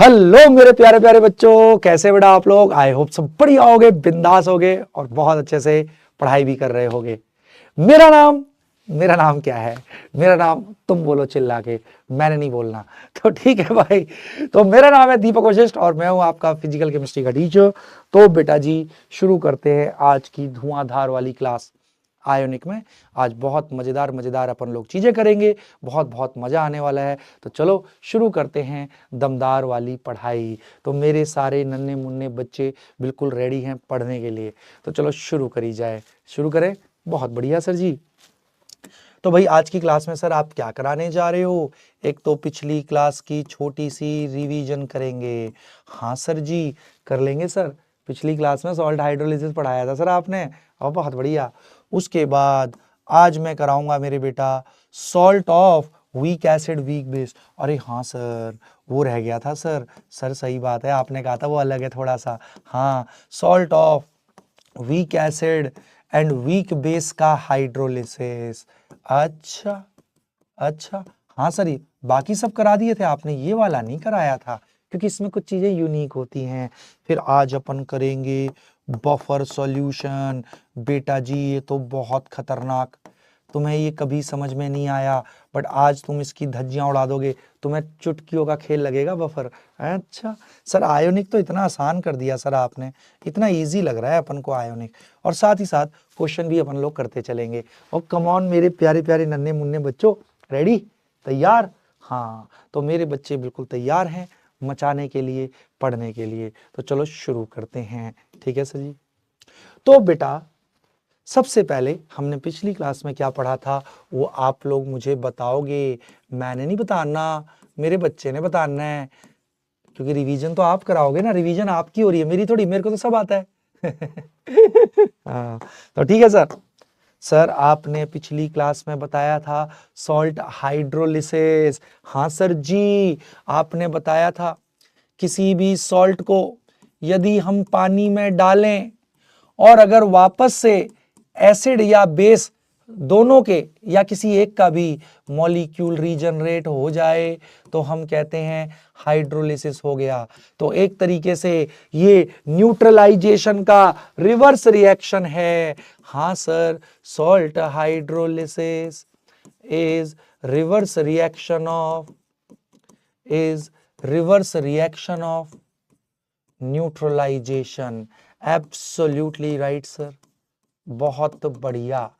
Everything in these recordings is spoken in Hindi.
हेलो मेरे प्यारे प्यारे बच्चों, कैसे बेटा आप लोग। आई होप सब बढ़िया होगे, बिंदास होगे और बहुत अच्छे से पढ़ाई भी कर रहे होगे। मेरा नाम क्या है? मेरा नाम तुम बोलो चिल्ला के, मैंने नहीं बोलना। तो ठीक है भाई। तो मेरा नाम है दीपक वशिष्ठ और मैं हूं आपका फिजिकल केमिस्ट्री का टीचर। तो बेटा जी शुरू करते हैं आज की धुआंधार वाली क्लास आयोनिक में। आज बहुत मजेदार मजेदार अपन लोग चीजें करेंगे, बहुत बहुत मजा आने वाला है। तो चलो शुरू करते हैं दमदार वाली पढ़ाई। तो मेरे सारे नन्हे मुन्ने बच्चे बिल्कुल रेडी हैं पढ़ने के लिए, तो चलो शुरू करी जाए। शुरू करें। बहुत बढ़िया सर जी। तो भाई आज की क्लास में सर आप क्या कराने जा रहे हो? एक तो पिछली क्लास की छोटी सी रिवीजन करेंगे। हाँ सर जी कर लेंगे सर। पिछली क्लास में सॉल्ट हाइड्रोलिसिस पढ़ाया था सर आपने, और बहुत बढ़िया। उसके बाद आज मैं कराऊंगा मेरे बेटा salt of weak acid weak base. अरे हाँ सर वो रह गया था सर। सर सही बात है, आपने कहा था वो अलग है थोड़ा सा। हाँ salt of weak acid and weak base का हाइड्रोलिसिस। अच्छा अच्छा, हाँ सर ये बाकी सब करा दिए थे आपने, ये वाला नहीं कराया था क्योंकि इसमें कुछ चीजें यूनिक होती हैं। फिर आज अपन करेंगे बफर सॉल्यूशन। बेटा जी ये तो बहुत खतरनाक, तुम्हें ये कभी समझ में नहीं आया बट आज तुम इसकी धज्जियां उड़ा दोगे, तुम्हें चुटकियों का खेल लगेगा बफर। अच्छा सर आयोनिक तो इतना आसान कर दिया सर आपने, इतना इजी लग रहा है अपन को आयोनिक। और साथ ही साथ क्वेश्चन भी अपन लोग करते चलेंगे। और कम ऑन मेरे प्यारे प्यारे नन्हे मुन्ने बच्चों, रेडी, तैयार? हाँ तो मेरे बच्चे बिल्कुल तैयार हैं मचाने के लिए, पढ़ने के लिए। तो चलो शुरू करते हैं। ठीक है सर जी। तो बेटा सबसे पहले हमने पिछली क्लास में क्या पढ़ा था वो आप लोग मुझे बताओगे, मैंने नहीं बताना, मेरे बच्चे ने बताना है। क्योंकि रिवीजन तो आप कराओगे ना, रिवीजन आपकी हो रही है, मेरी थोड़ी, मेरे को तो सब आता है। हाँ तो ठीक है सर। सर आपने पिछली क्लास में बताया था सॉल्ट हाइड्रोलिसिस। हाँ सर जी आपने बताया था किसी भी सॉल्ट को यदि हम पानी में डालें और अगर वापस से एसिड या बेस दोनों के या किसी एक का भी मॉलिक्यूल रीजनरेट हो जाए तो हम कहते हैं हाइड्रोलिसिस हो गया। तो एक तरीके से ये न्यूट्रलाइजेशन का रिवर्स रिएक्शन है। हाँ sir salt hydrolysis is reverse reaction of neutralization. Absolutely right sir, बहुत बढ़िया।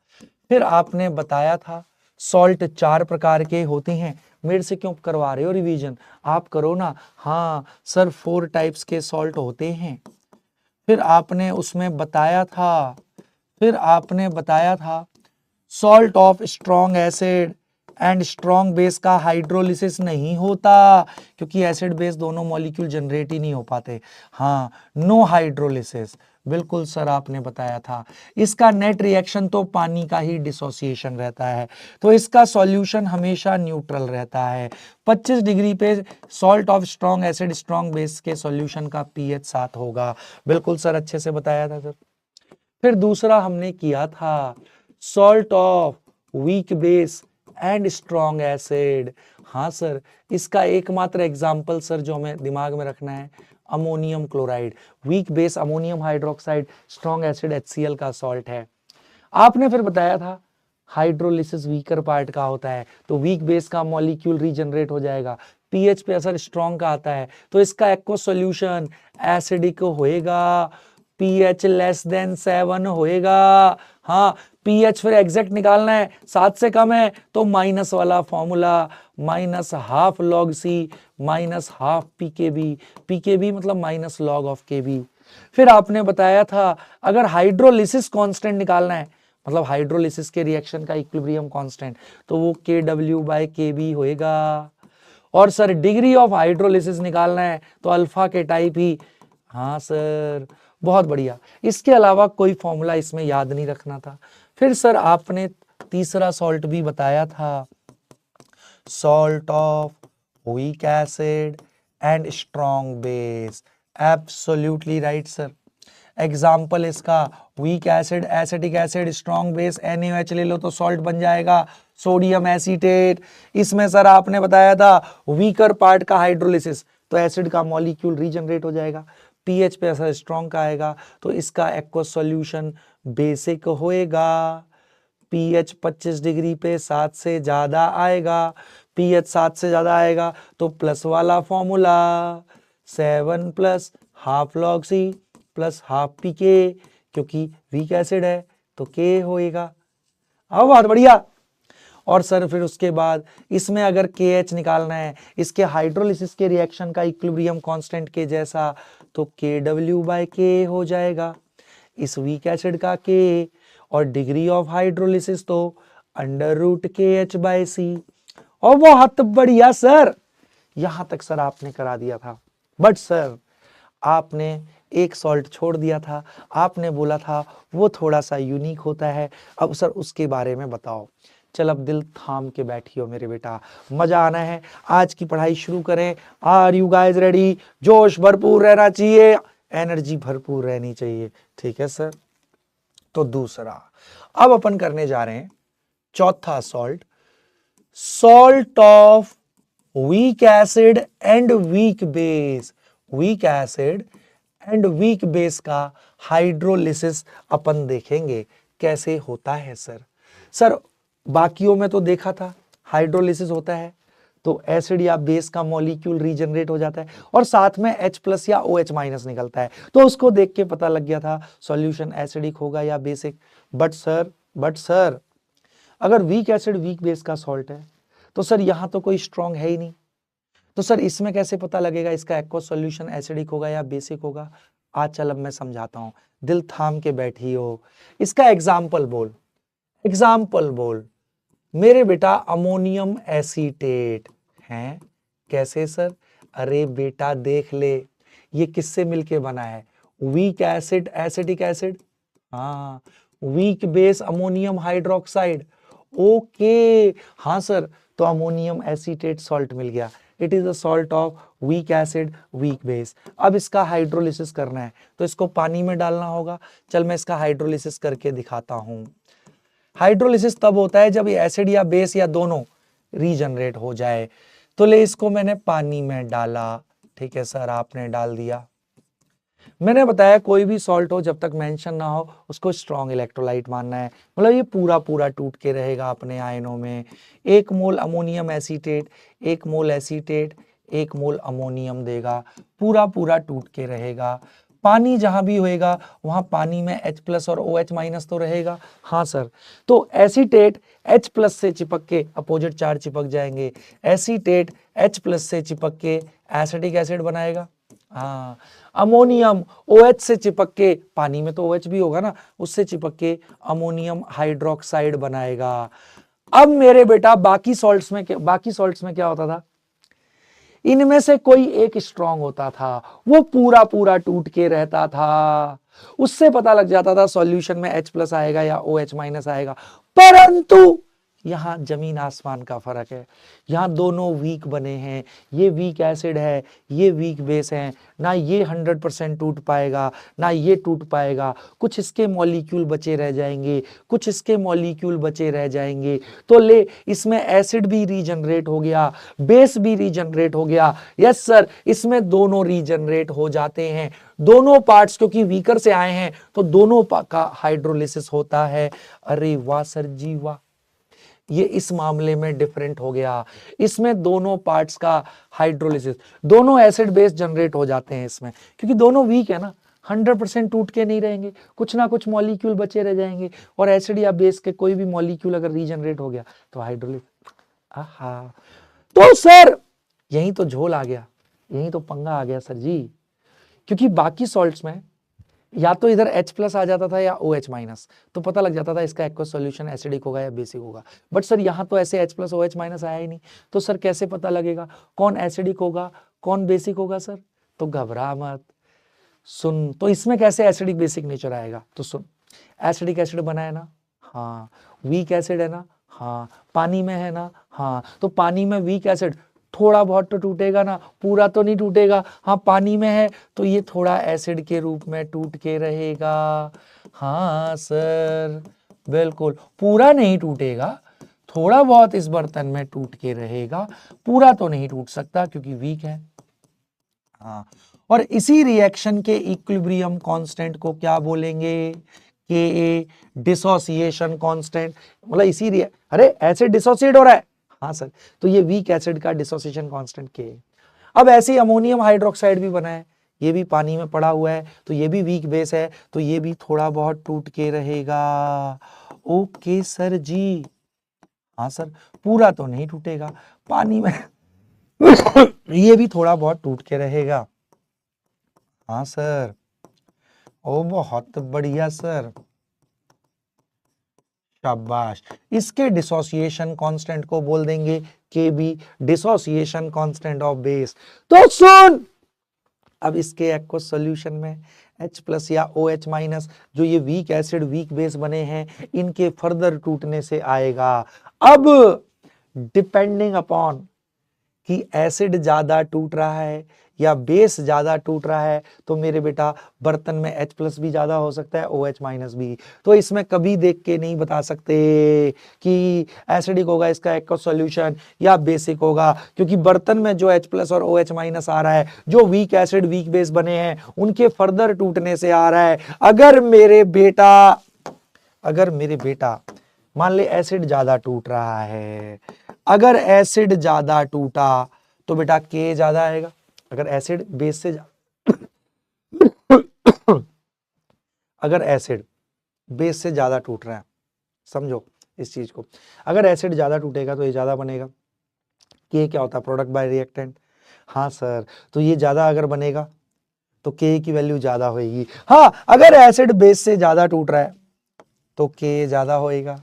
फिर आपने बताया था सॉल्ट 4 प्रकार के होते हैं। मेरे से क्यों करवा रहे हो रिवीजन, आप करो ना। हाँ सर 4 टाइप्स के सॉल्ट होते हैं। फिर आपने उसमें बताया था salt of strong acid and strong base का हाइड्रोलिसिस नहीं होता क्योंकि एसिड बेस दोनों मॉलिक्यूल जनरेट ही नहीं हो पाते। हाँ नो हाइड्रोलिसिस, बिल्कुल सर आपने बताया था। इसका नेट रिएक्शन तो पानी का ही डिसोसिएशन रहता है, तो इसका सॉल्यूशन हमेशा न्यूट्रल रहता है। 25 डिग्री पे salt of strong acid strong base के सॉल्यूशन का पीएच 7 होगा। बिल्कुल सर अच्छे से बताया था सर। फिर दूसरा हमने किया था salt of weak base and strong acid. हाँ सर इसका एकमात्र एग्जाम्पल सर जो हमें दिमाग में रखना है ammonium chloride. Week base ammonium hydroxide, strong acid HCl का सॉल्ट है। आपने फिर बताया था हाइड्रोलिसिस वीकर पार्ट का होता है, तो वीक बेस का मॉलिक्यूल रीजनरेट हो जाएगा, पीएच पे असर स्ट्रॉन्ग का आता है, तो इसका एक्व सॉल्यूशन एसिडिक होएगा, पीएच लेस देन 7 होएगा। हाँ पीएच फिर एग्जैक्ट निकालना है, 7 से कम है तो माइनस वाला formula, -½ log C -½ pKb, pKb मतलब -log Kb। फिर आपने बताया था अगर हाइड्रोलिसिस कांस्टेंट निकालना है, मतलब हाइड्रोलिसिस के रिएक्शन का इक्विलिब्रियम कांस्टेंट, तो वो Kw/Kb होएगा। और सर डिग्री ऑफ हाइड्रोलिसिस निकालना है तो अल्फा के टाइप ही। हाँ सर बहुत बढ़िया, इसके अलावा कोई फॉर्मूला इसमें याद नहीं रखना था। फिर सर आपने तीसरा सॉल्ट भी बताया था salt of weak acid and strong base. Absolutely right sir. Example इसका weak acid, acetic acid, strong base NaOH ले लो तो सॉल्ट बन जाएगा सोडियम एसीटेट। इसमें सर आपने बताया था वीकर पार्ट का हाइड्रोलिसिस, तो एसिड का मॉलिक्यूल रीजनरेट हो जाएगा। पीएच पे ऐसा स्ट्रॉन्ग का आएगा तो इसका एक्वस सॉल्यूशन बेसिक होएगा। पीएच 25 डिग्री पे 7 से ज्यादा आएगा, पीएच 7 से ज्यादा आएगा तो प्लस वाला formula 7 plus half log C plus half P K, क्योंकि वीक एसिड है तो के होएगा। अब बहुत बढ़िया। और सर फिर उसके बाद इसमें अगर KH निकालना है, इसके हाइड्रोलिसिस के रिएक्शन का इक्विलिब्रियम कांस्टेंट के जैसा, तो KW/K हो जाएगा इस वीक एसिड का K, और डिग्री ऑफ हाइड्रोलिसिस तो √KH/C। और बहुत बढ़िया सर, यहां तक सर आपने करा दिया था। बट सर आपने एक सॉल्ट छोड़ दिया था, आपने बोला था वो थोड़ा सा यूनिक होता है। अब सर उसके बारे में बताओ। चल अब दिल थाम के बैठियो मेरे बेटा, मजा आना है, आज की पढ़ाई शुरू करें। Are you guys ready? जोश भरपूर रहना चाहिए, एनर्जी भरपूर रहनी चाहिए, ठीक है सर। तो दूसरा अब अपन करने जा रहे हैं चौथा salt, salt of weak acid and weak base. Week acid and weak base का हाइड्रोलिसिस अपन देखेंगे कैसे होता है सर। सर बाकियों में तो देखा था हाइड्रोलिसिस होता है तो एसिड या बेस का मॉलिक्यूल रीजनरेट हो जाता है और साथ में H+ या OH- निकलता है, तो उसको देख के पता लग गया था सॉल्यूशन एसिडिक होगा या बेसिक। बट सर अगर वीक एसिड वीक बेस का सॉल्ट है तो सर यहां तो कोई स्ट्रॉन्ग है ही नहीं, तो सर इसमें कैसे पता लगेगा इसका एक्वस सॉल्यूशन एसिडिक होगा या बेसिक होगा? आज चल अब मैं समझाता हूं, दिल थाम के बैठी हो। इसका एग्जाम्पल बोल मेरे बेटा, अमोनियम एसीटेट है। कैसे सर? अरे बेटा देख ले, ये किससे मिलके बना है? वीक एसिड एसिडिक एसिड, हाँ, week base ammonium hydroxide. Okay हाँ सर, तो अमोनियम एसीटेट सॉल्ट मिल गया। It is a salt of weak acid weak base. अब इसका हाइड्रोलिसिस करना है तो इसको पानी में डालना होगा। चल मैं इसका हाइड्रोलिसिस करके दिखाता हूं। हाइड्रोलिसिस तब होता है जब ये एसिड या बेस या दोनों रीजनरेट हो जाए। तो ले इसको मैंने पानी में डाला, ठीक है सर, आपने डाल दिया। मैंने बताया कोई भी सॉल्ट हो जब तक मेंशन ना हो उसको स्ट्रॉन्ग इलेक्ट्रोलाइट मानना है, मतलब ये पूरा टूट के रहेगा अपने आयनों में। 1 मोल अमोनियम एसीटेट 1 मोल एसीटेट 1 मोल अमोनियम देगा, पूरा टूट के रहेगा। पानी जहां भी होएगा वहां पानी में H+ और OH- तो रहेगा। हाँ सर, तो एसीटेट H+ से चिपक के अपोजिट चार्ज चिपक जाएंगे, एसीटेट H+ से चिपक के एसिडिक एसिड बनाएगा। हाँ, अमोनियम OH से चिपक के, पानी में तो OH भी होगा ना, उससे चिपक के अमोनियम हाइड्रोक्साइड बनाएगा। अब मेरे बेटा बाकी सॉल्ट्स में क्या होता था? इनमें से कोई एक स्ट्रॉन्ग होता था, वो पूरा टूट के रहता था, उससे पता लग जाता था सॉल्यूशन में H+ आएगा या OH- आएगा। परंतु यहां जमीन आसमान का फर्क है, यहां दोनों वीक बने हैं, ये वीक एसिड है, ये वीक बेस है, ना ये 100% टूट पाएगा ना ये टूट पाएगा, कुछ इसके मॉलिक्यूल बचे रह जाएंगे, कुछ इसके मॉलिक्यूल बचे रह जाएंगे। तो ले इसमें एसिड भी रीजनरेट हो गया, बेस भी रीजनरेट हो गया। यस सर, इसमें दोनों रीजनरेट हो जाते हैं, दोनों पार्ट्स, क्योंकि वीकर से आए हैं तो दोनों का हाइड्रोलिसिस होता है। अरे वाह सर जी वाह, ये इस मामले में डिफरेंट हो गया, इसमें दोनों पार्ट्स का हाइड्रोलिसिस, दोनों एसिड बेस जनरेट हो जाते हैं इसमें, क्योंकि दोनों वीक है ना, 100% टूट के नहीं रहेंगे, कुछ ना कुछ मॉलिक्यूल बचे रह जाएंगे, और एसिड या बेस के कोई भी मॉलिक्यूल अगर रीजनरेट हो गया तो हाइड्रोलिसिस। आहा, तो सर यही तो झोल आ गया, यही तो पंगा आ गया सर जी, क्योंकि बाकी सॉल्ट्स में या तो इधर H+ आ जाता था या OH-, तो पता लग जाता था इसका एक्वस सॉल्यूशन एसिडिक होगा या बेसिक होगा। बट सर यहाँ तो ऐसे H+ OH- आया ही नहीं, तो सर कैसे पता लगेगा कौन एसिडिक होगा कौन बेसिक होगा सर? तो घबरा मत, सुन, तो इसमें कैसे एसिडिक बेसिक नेचर आएगा? तो सुन, एसिडिक एसिड बना है ना, हाँ, वीक एसिड है ना, हाँ, पानी में है ना, हाँ, तो पानी में वीक एसिड थोड़ा बहुत तो टूटेगा ना, पूरा तो नहीं टूटेगा। हाँ, पानी में है तो ये थोड़ा एसिड के रूप में टूट के रहेगा। हाँ सर, बिल्कुल, पूरा नहीं टूटेगा, थोड़ा बहुत इस बर्तन में टूट के रहेगा, पूरा तो नहीं टूट सकता क्योंकि वीक है। हाँ, और इसी रिएक्शन के इक्विलिब्रियम कांस्टेंट को क्या बोलेंगे? के ए डिसोसिएशन कांस्टेंट। मतलब अरे एसिड डिसोसिएट हो रहा है, हाँ सर, तो ये वीक एसिड का डिसोसिएशन कांस्टेंट के। अब ऐसे ही अमोनियम हाइड्रोक्साइड भी बना है, ये भी पानी में पड़ा हुआ है, तो ये भी वीक बेस है, तो ये भी थोड़ा बहुत टूट के रहेगा। ओके सर जी, हाँ सर, पूरा तो नहीं टूटेगा पानी में ये भी थोड़ा बहुत टूट के रहेगा। हाँ सर, ओ बहुत बढ़िया सर, शाबाश। इसके डिसोसिएशन कांस्टेंट को बोल देंगे K B, dissociation constant of base. तो सुन, अब इसके एक्वस सॉल्यूशन में H प्लस या OH माइनस, जो ये वीक एसिड वीक बेस बने हैं, इनके फर्दर टूटने से आएगा। अब डिपेंडिंग अपॉन कि एसिड ज्यादा टूट रहा है या बेस ज्यादा टूट रहा है, तो मेरे बेटा बर्तन में H प्लस भी ज्यादा हो सकता है, OH माइनस भी। तो इसमें कभी देख के नहीं बता सकते कि एसिडिक होगा इसका एक्वस सॉल्यूशन या बेसिक होगा, क्योंकि बर्तन में जो H प्लस और OH माइनस आ रहा है, जो वीक एसिड वीक बेस बने हैं, उनके फर्दर टूटने से आ रहा है। अगर मेरे बेटा मान ले एसिड ज्यादा टूट रहा है, अगर एसिड ज्यादा टूटा तो बेटा के ज्यादा आएगा। अगर एसिड बेस से अगर एसिड बेस से ज्यादा टूट रहा है, समझो इस चीज को, अगर एसिड ज्यादा टूटेगा तो ये ज्यादा बनेगा। के क्या होता है? Product bye reactant. हाँ सर, तो ये ज्यादा अगर बनेगा तो के की वैल्यू ज्यादा होगी। हाँ, अगर एसिड बेस से ज्यादा टूट रहा है तो के ज्यादा होएगा।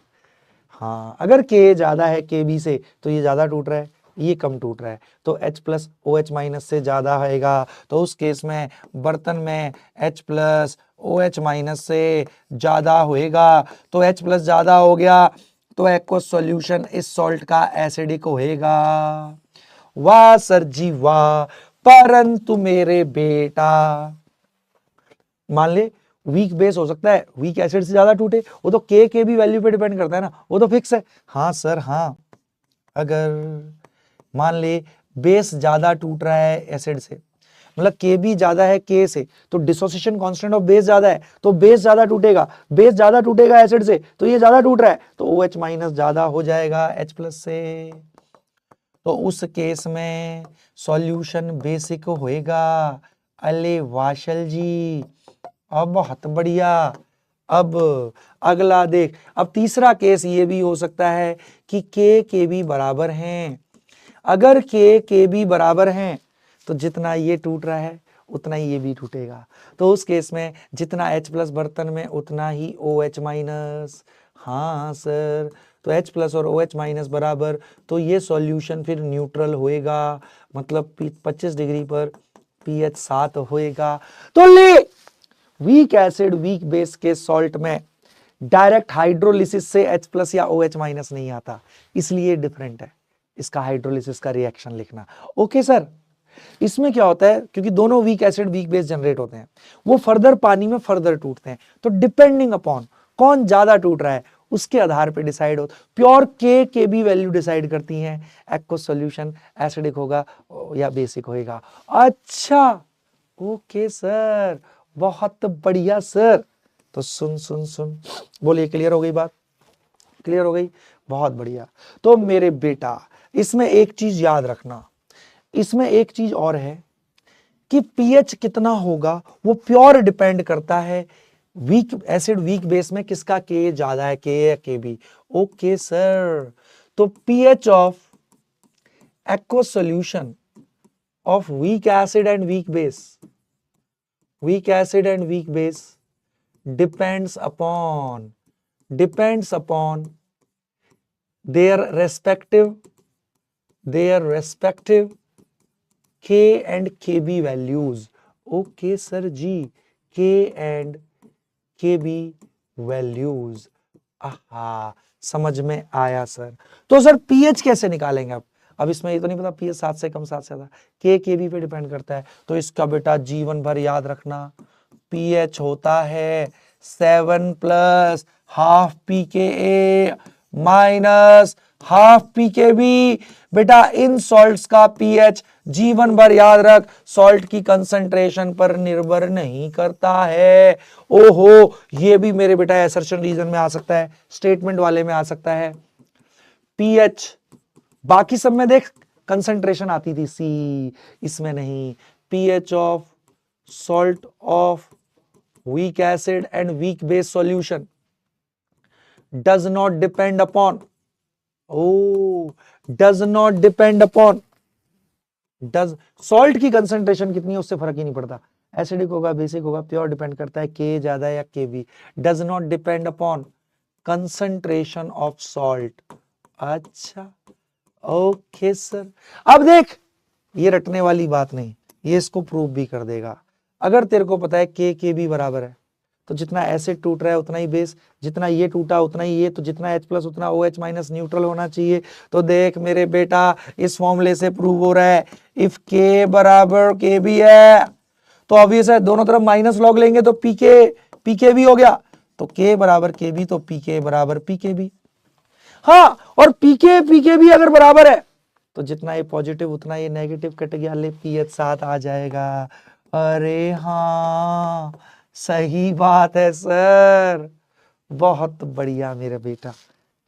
हाँ, अगर के ज्यादा है के बी से तो ये ज्यादा टूट रहा है, ये कम टूट रहा है, तो H प्लस OH माइनस से ज्यादा होएगा। तो उस केस में बर्तन में H प्लस OH माइनस से ज्यादा होएगा। तो H प्लस ज्यादा हो गया तो एक्वस सॉल्यूशन इस सॉल्ट का एसिडिक होएगा। वाह सर जी वाह। परंतु मेरे बेटा मान ले वीक बेस हो सकता है वीक एसिड से ज्यादा टूटे, वो तो के भी वैल्यू पे डिपेंड करता है ना, वो तो फिक्स है। हाँ सर हाँ, अगर मान ले बेस ज्यादा टूट रहा है एसिड से, मतलब के भी ज्यादा है के से, तो डिसोसिएशन कांस्टेंट ऑफ बेस ज्यादा है, तो बेस ज्यादा टूटेगा। बेस ज्यादा टूटेगा एसिड से, तो ये ज्यादा टूट रहा है, तो OH माइनस ज्यादा हो जाएगा H प्लस से। तो उस केस में सॉल्यूशन बेसिक होएगा। अले वाशल जी, अब बहुत बढ़िया। अब अगला देख, अब तीसरा केस ये भी हो सकता है कि के भी बराबर हैं। अगर के भी बराबर हैं तो जितना ये टूट रहा है उतना ही ये भी टूटेगा। तो उस केस में जितना H प्लस बर्तन में उतना ही OH माइनस। हाँ सर, तो H प्लस और OH माइनस बराबर, तो ये सॉल्यूशन फिर न्यूट्रल होएगा, मतलब 25 डिग्री पर pH 7 होएगा। तो ले वीक एसिड वीक बेस के सॉल्ट में डायरेक्ट हाइड्रोलिसिस से H प्लस या OH माइनस नहीं आता, इसलिए डिफरेंट है। इसका हाइड्रोलिसिस का रिएक्शन लिखना। ओके सर, इसमें क्या होता है, क्योंकि दोनों week acid weak base generate होते हैं, वो फर्दर पानी में फर्दर टूटते हैं, तो डिपेंडिंग अपॉन कौन ज्यादा टूट रहा है उसके आधार पे डिसाइड हो। प्योर के भी वैल्यू डिसाइड करती हैं एक्वस सॉल्यूशन एसिडिक होगा या बेसिक होएगा। अच्छा ओके सर, बहुत बढ़िया सर। तो सुन सुन सुन, बोलिए क्लियर हो गई बात? क्लियर हो गई, बहुत बढ़िया। तो मेरे बेटा इसमें एक चीज याद रखना, इसमें एक चीज और है कि पीएच कितना होगा वो प्योर डिपेंड करता है वीक एसिड वीक बेस में किसका के ज्यादा है, के या के बी। ओके सर, तो pH of aqueous solution of weak acid and weak base, weak acid and weak base depends upon their respective K and KB values। Okay sir ji, K and KB values। आहा, समझ में आया सर। तो सर पीएच कैसे निकालेंगे? अब इसमें ये तो नहीं पता पीएच 7 से कम 7 से ज्यादा, के बी पे डिपेंड करता है, तो इसका बेटा जीवन भर याद रखना, पीएच होता है 7 plus half PKA minus half pKb. बेटा इन सॉल्ट्स का पीएच जीवन भर याद रख सॉल्ट की कंसंट्रेशन पर निर्भर नहीं करता है। ओहो, ये भी मेरे बेटा असर्शन रीजन में आ सकता है, स्टेटमेंट वाले में आ सकता है। पीएच बाकी सब में देख कंसंट्रेशन आती थी सी, इसमें नहीं। PH of salt of weak acid and weak base solution does not depend upon, does not depend upon, does salt की कंसंट्रेशन कितनी है उससे फर्क ही नहीं पड़ता, एसिडिक होगा बेसिक होगा, प्योर डिपेंड करता है के ज्यादा है या K B. Does not depend upon concentration of salt. अच्छा ओके सर। अब देख ये रटने वाली बात नहीं, ये इसको प्रूव भी कर देगा। अगर तेरे को पता है के बी बराबर है तो जितना एसिड टूट रहा है उतना ही बेस, जितना ये टूटा उतना ही ये, तो जितना H प्लस उतना OH माइनस न्यूट्रल होना चाहिए। तो देख मेरे बेटा इस फॉर्मूले से प्रूव हो रहा है इफ के बराबर के बी है तो ऑब्वियस है दोनों तरफ माइनस लॉग लेंगे तो पीके भी हो गया, तो के बराबर के बी तो पीके बराबर पीके बी। हाँ, और पीके भी अगर बराबर है तो जितना ये पॉजिटिव उतना ये नेगेटिव कट गया, ले पीएच 7 आ जाएगा। अरे हाँ सही बात है सर, बहुत बढ़िया मेरा बेटा।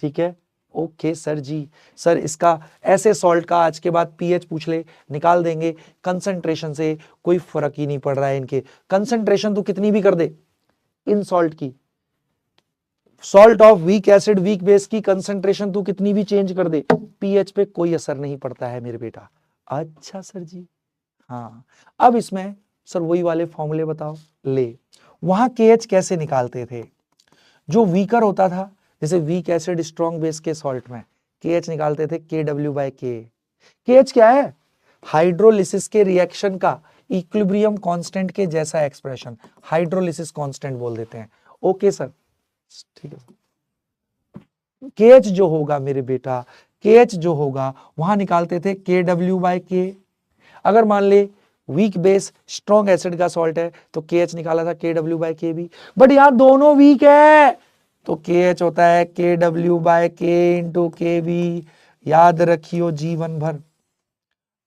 ठीक है ओके सर जी। सर इसका ऐसे सॉल्ट का आज के बाद पीएच पूछ ले निकाल देंगे, कंसंट्रेशन से कोई फर्क ही नहीं पड़ रहा है। इनके कंसंट्रेशन तो कितनी भी कर दे इन सॉल्ट की, salt of weak acid weak base की कंसंट्रेशन तू कितनी भी चेंज कर दे पीएच पे कोई असर नहीं पड़ता है मेरे बेटा। अच्छा सर जी हाँ। अब इसमें सर वही वाले फॉर्मूले बताओ। ले वहां केएच कैसे निकालते थे, जो वीकर होता था जैसे वीक एसिड स्ट्रॉन्ग बेस के सॉल्ट में केएच निकालते थे KW/K। केएच क्या है, हाइड्रोलिसिस के रिएक्शन का इक्विलिब्रियम कांस्टेंट के जैसा एक्सप्रेशन, हाइड्रोलिसिस कांस्टेंट बोल देते हैं। ओके सर ठीक है। केएच जो होगा मेरे बेटा, केएच जो होगा वहां निकालते थे KW/K। अगर मान ले वीक बेस स्ट्रॉन्ग एसिड का सॉल्ट है तो KH निकाला था KW/K भी, बट यहां दोनों वीक है तो KH होता है KW/K इंटू KB। याद रखियो जीवन भर।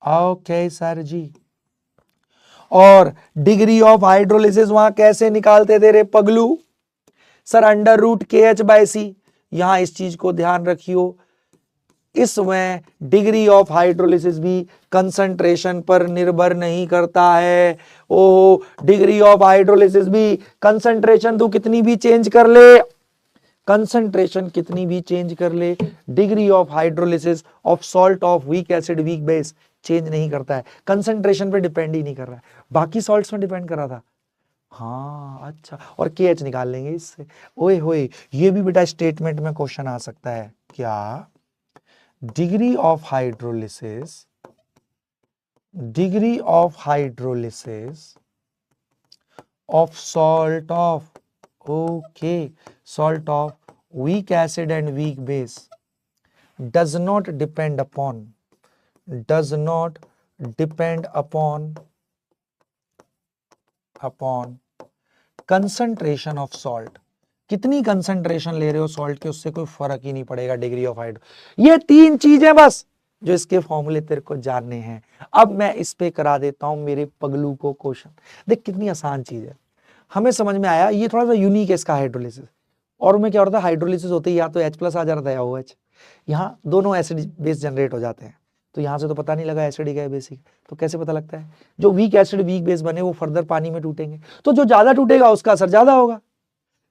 ओके सर जी। और डिग्री ऑफ हाइड्रोलिसिस वहां कैसे निकालते थे रे पगलू, सर √KH/C। यहां इस चीज को ध्यान रखियो, इसमें डिग्री ऑफ हाइड्रोलिसिस भी कंसंट्रेशन पर निर्भर नहीं करता है। ओहो डिग्री ऑफ हाइड्रोलिसिस भी कंसंट्रेशन तू कितनी भी चेंज कर ले, कंसंट्रेशन कितनी भी चेंज कर ले, degree of hydrolysis of salt of weak acid weak base change नहीं करता है, कंसंट्रेशन पे डिपेंड ही नहीं कर रहा है। बाकी सॉल्ट्स में डिपेंड कर रहा था। हाँ अच्छा, और KH निकाल लेंगे इससे। ओए होए ये भी बेटा स्टेटमेंट में क्वेश्चन आ सकता है क्या, degree of hydrolysis of salt of weak acid and weak base does not depend upon concentration of salt। कितनी कंसंट्रेशन ले रहे हो सॉल्ट के उससे कोई फर्क ही नहीं पड़ेगा डिग्री ऑफ हाइड्रो। ये तीन चीजें बस जो इसके फॉर्मूले तेरे को जानने हैं। अब मैं इस पे करा देता हूं मेरे पगलू को क्वेश्चन। देख कितनी आसान चीज है, हमें समझ में आया। ये थोड़ा सा यूनिक है इसका हाइड्रोलिसिस, और में क्या होता है हाइड्रोलिसिस होते ही या तो H+ आ जाता है या OH, यहाँ दोनों एसिड बेस जनरेट हो जाते हैं। तो यहाँ से तो पता नहीं लगा एसिडिक है बेसिक, तो कैसे पता लगता है, जो वीक एसिड वीक बेस बने वो फर्दर पानी में टूटेंगे, तो जो ज्यादा टूटेगा उसका असर ज्यादा होगा।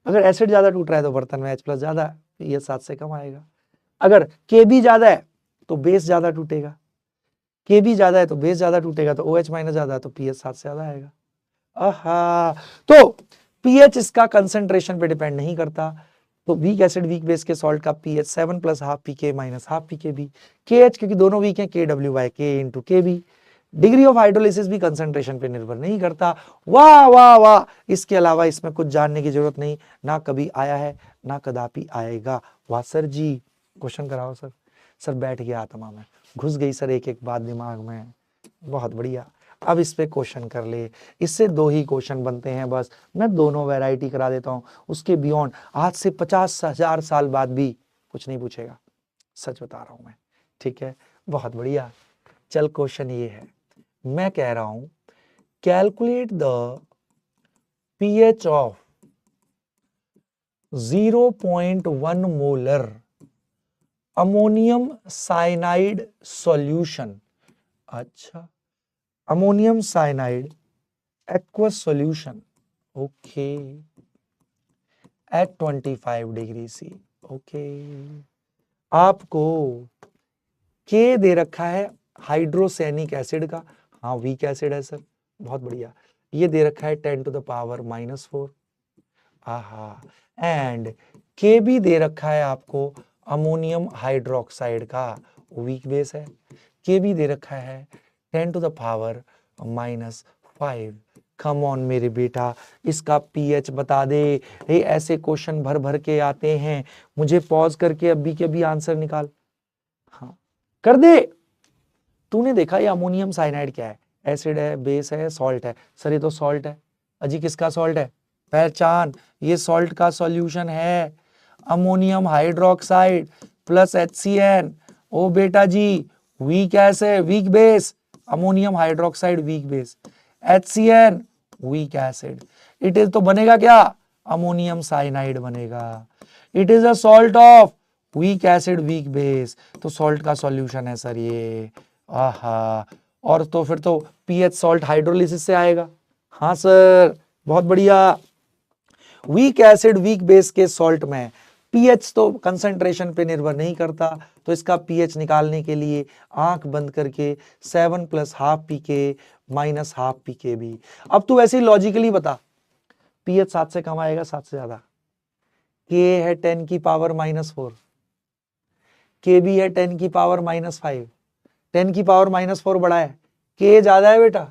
अगर एसिड ज्यादा टूट रहा है तो बर्तन में H+ ज्यादा, ये 7 से कम आएगा। अगर KB ज्यादा है तो बेस ज्यादा टूटेगा, KB ज्यादा है तो बेस ज्यादा टूटेगा, तो OH- ज्यादा है तो pH 7 से ज्यादा आएगा। आहा, तो pH इसका कंसंट्रेशन पे डिपेंड नहीं करता। तो वीक एसिड वीक बेस के सॉल्ट का pH 7 + ½ pK - ½ pKb। KH क्योंकि दोनों वीक हैं KW/K into KB। Degree of hydrolysis भी कंसंट्रेशन पे निर्भर नहीं करता। वाह वाह वाह, इसके अलावा इसमें कुछ जानने की जरूरत नहीं, ना कभी आया है ना कदापि आएगा। वाह सर जी, क्वेश्चन कराओ सर। सर बैठ गया आत्मा में, घुस गई सर एक एक बात दिमाग में, बहुत बढ़िया। अब इस पे क्वेश्चन कर ले, इससे 2 ही क्वेश्चन बनते हैं बस, मैं दोनों वैरायटी करा देता हूं, उसके बियॉन्ड आज से 50,000 साल बाद भी कुछ नहीं पूछेगा। सच बता रहा हूं मैं, ठीक है, बहुत बढ़िया। चल क्वेश्चन ये है, मैं कह रहा हूं calculate the pH of 0.1 molar ammonium cyanide solution. अच्छा, ammonium cyanide aqueous solution, okay, at 25 degree C. Okay, आपको के दे रखा है हाइड्रोसैनिक एसिड का, हाँ वीक एसिड है सर, बहुत बढ़िया। ये दे रखा है 10 टू द पावर -4, आहा, एंड के भी दे रखा है आपको अमोनियम हाइड्रोक्साइड का, वीक बेस है। के भी दे रखा है 10 to the power -5। Come on मेरे बेटा, इसका पीएच बता दे। ये ऐसे क्वेश्चन भर भर के आते हैं, मुझे पॉज करके अभी के अभी आंसर निकाल। हाँ कर दे। तूने देखा ये अमोनियम साइनाइड क्या है? एसिड है, बेस है, सॉल्ट है। सर ये तो सॉल्ट है। अजी किसका सॉल्ट है? पहचान, ये सॉल्ट का सॉल्यूशन है अमोनियम हाइड्रोक्साइड प्लस HCN। ओ बेटा जी, weak acid, weak base, ammonium hydroxide weak base, HCN weak acid. It is तो बनेगा क्या? अमोनियम साइनाइड बनेगा। It is a salt of weak acid weak base, तो सॉल्ट का सॉल्यूशन है सर ये। आहा, और तो फिर तो पीएच सॉल्ट हाइड्रोलिसिस से आएगा। हाँ सर, बहुत बढ़िया। वीक एसिड वीक बेस के सॉल्ट में पीएच तो कंसंट्रेशन पे निर्भर नहीं करता, तो इसका पीएच निकालने के लिए आंख बंद करके 7 + ½ pK -½ pK भी। अब तू वैसे ही लॉजिकली बता, पीएच 7 से कम आएगा, 7 से ज्यादा? के है 10 की पावर -4, के भी है 10 की पावर -5, 10 की पावर -4 बड़ा है, के ज्यादा है बेटा,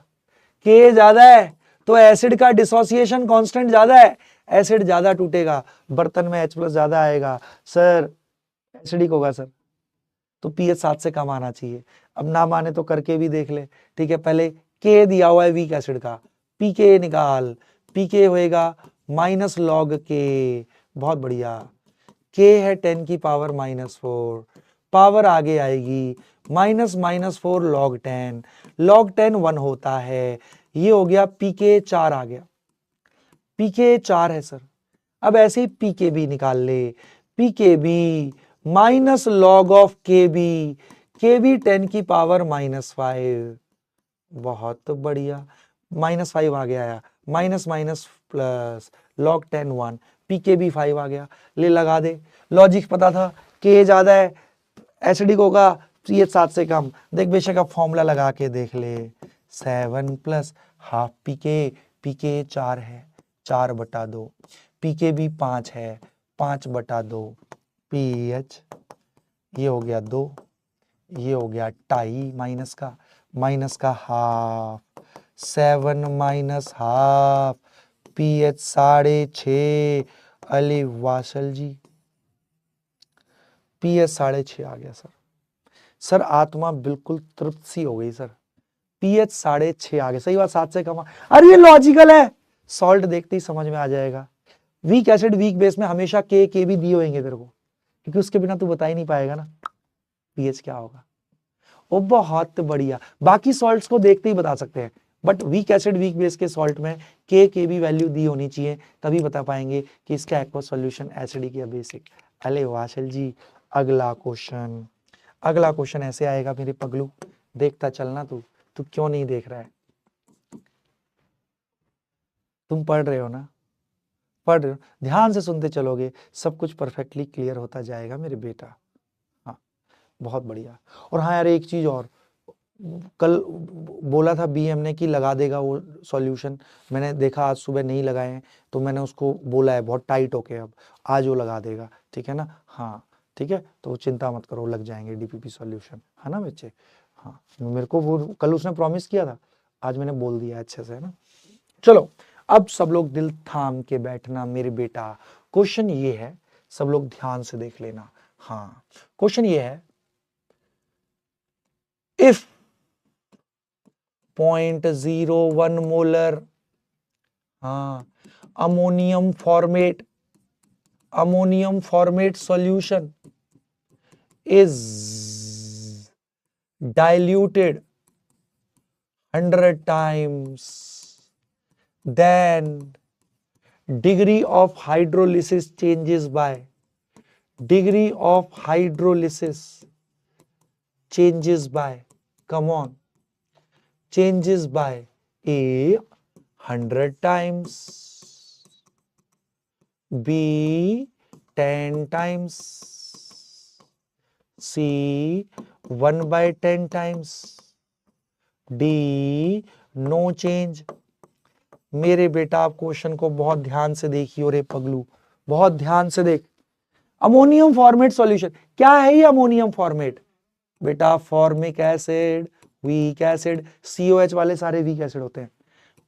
के ज्यादा है तो एसिड का डिसोसिएशन कांस्टेंट ज्यादा है, एसिड ज्यादा टूटेगा, बर्तन में H+ ज्यादा आएगा, सर एसिडिक होगा सर, तो पीएच 7 से कम आना चाहिए। अब ना माने तो करके भी देख ले, ठीक है। पहले के दिया हुआ है वीक एसिड का, पीके निकाल, पीके होएगा -log के, बहुत बढ़िया। के है 10 की पावर -4, पावर आगे आएगी -4 log 10, log 10 1 होता है, ये हो गया पीके 4 आ गया, पीके 4 है सर। अब ऐसे ही पीके भी निकाल ले, पीके भी -log ऑफ के भी 10 की पावर -5, बहुत बढ़िया, -5 आ गया, माइनस माइनस प्लस log 10 1, पीके भी 5 आ गया, ले लगा दे। लॉजिक पता था, के ज्यादा है एसिडिक होगा, पीएच 7 से कम। देख बेशक अब फॉर्मूला लगा के देख ले, 7 + ½ pK, पीके 4 है, 4/2, पीके भी 5 है, 5/2, पीएच ये हो गया 2, ये हो गया 2.5, माइनस का ½ 7 - ½ पीएच 6.5। अली वासल जी, पीएच 6.5 आ गया सर। सर आत्मा बिल्कुल तृप्त सी हो गई सर, पीएच 6.5 आ गया, सही बात, 7 से कम। अरे ये लॉजिकल है, सॉल्ट देखते ही समझ में आ जाएगा। वीक एसिड वीक बेस में हमेशा के भी दिए होंगे तेरे को, क्योंकि उसके बिना तू बता ही नहीं पाएगा ना पीएच क्या होगा। ओ बहुत बढ़िया, बाकी सॉल्ट्स को देखते ही बता सकते हैं, but week acid weak base के सॉल्ट में के भी वैल्यू दी होनी चाहिए, तभी बता पाएंगे कि इसका एक्वस सॉल्यूशन एसिडिक या बेसिक। अले वाशल जी, अगला क्वेश्चन ऐसे आएगा मेरे पगलू, देखता चलना तू क्यों नहीं देख रहा है? तुम पढ़ रहे हो ना, पढ़ रहे हो, ध्यान से सुनते चलोगे, सब कुछ परफेक्टली क्लियर होता जाएगा मेरे बेटा। हाँ बहुत बढ़िया। और हाँ यार एक चीज और, कल बोला था बीएम ने कि लगा देगा वो सॉल्यूशन, मैंने देखा आज सुबह नहीं लगाए हैं, तो मैंने उसको बोला है बहुत टाइट होके अब आज वो लगा देगा, ठीक है ना? हाँ ठीक है, तो चिंता मत करो, लग जाएंगे डीपीपी सॉल्यूशन, है ना बच्चे? हाँ मेरे को वो कल उसने प्रॉमिस किया था, आज मैंने बोल दिया अच्छे से, है ना? चलो अब सब लोग दिल थाम के बैठना मेरे बेटा। क्वेश्चन ये है, सब लोग ध्यान से देख लेना। हाँ क्वेश्चन ये है, इफ 0.01 मोलर हाँ ammonium format solution is diluted 100 times, then degree of hydrolysis changes by, degree of hydrolysis changes by, come on, changes by A 100 times, B 10 times, C 1/10 times, D no change. मेरे बेटा आप क्वेश्चन को बहुत ध्यान से देखिए रे पगलू, बहुत ध्यान से देख। अमोनियम फॉर्मेट सॉल्यूशन क्या है ये अमोनियम फॉर्मेट? बेटा formic acid, weak acid, COH वाले सारे वीक एसिड होते हैं,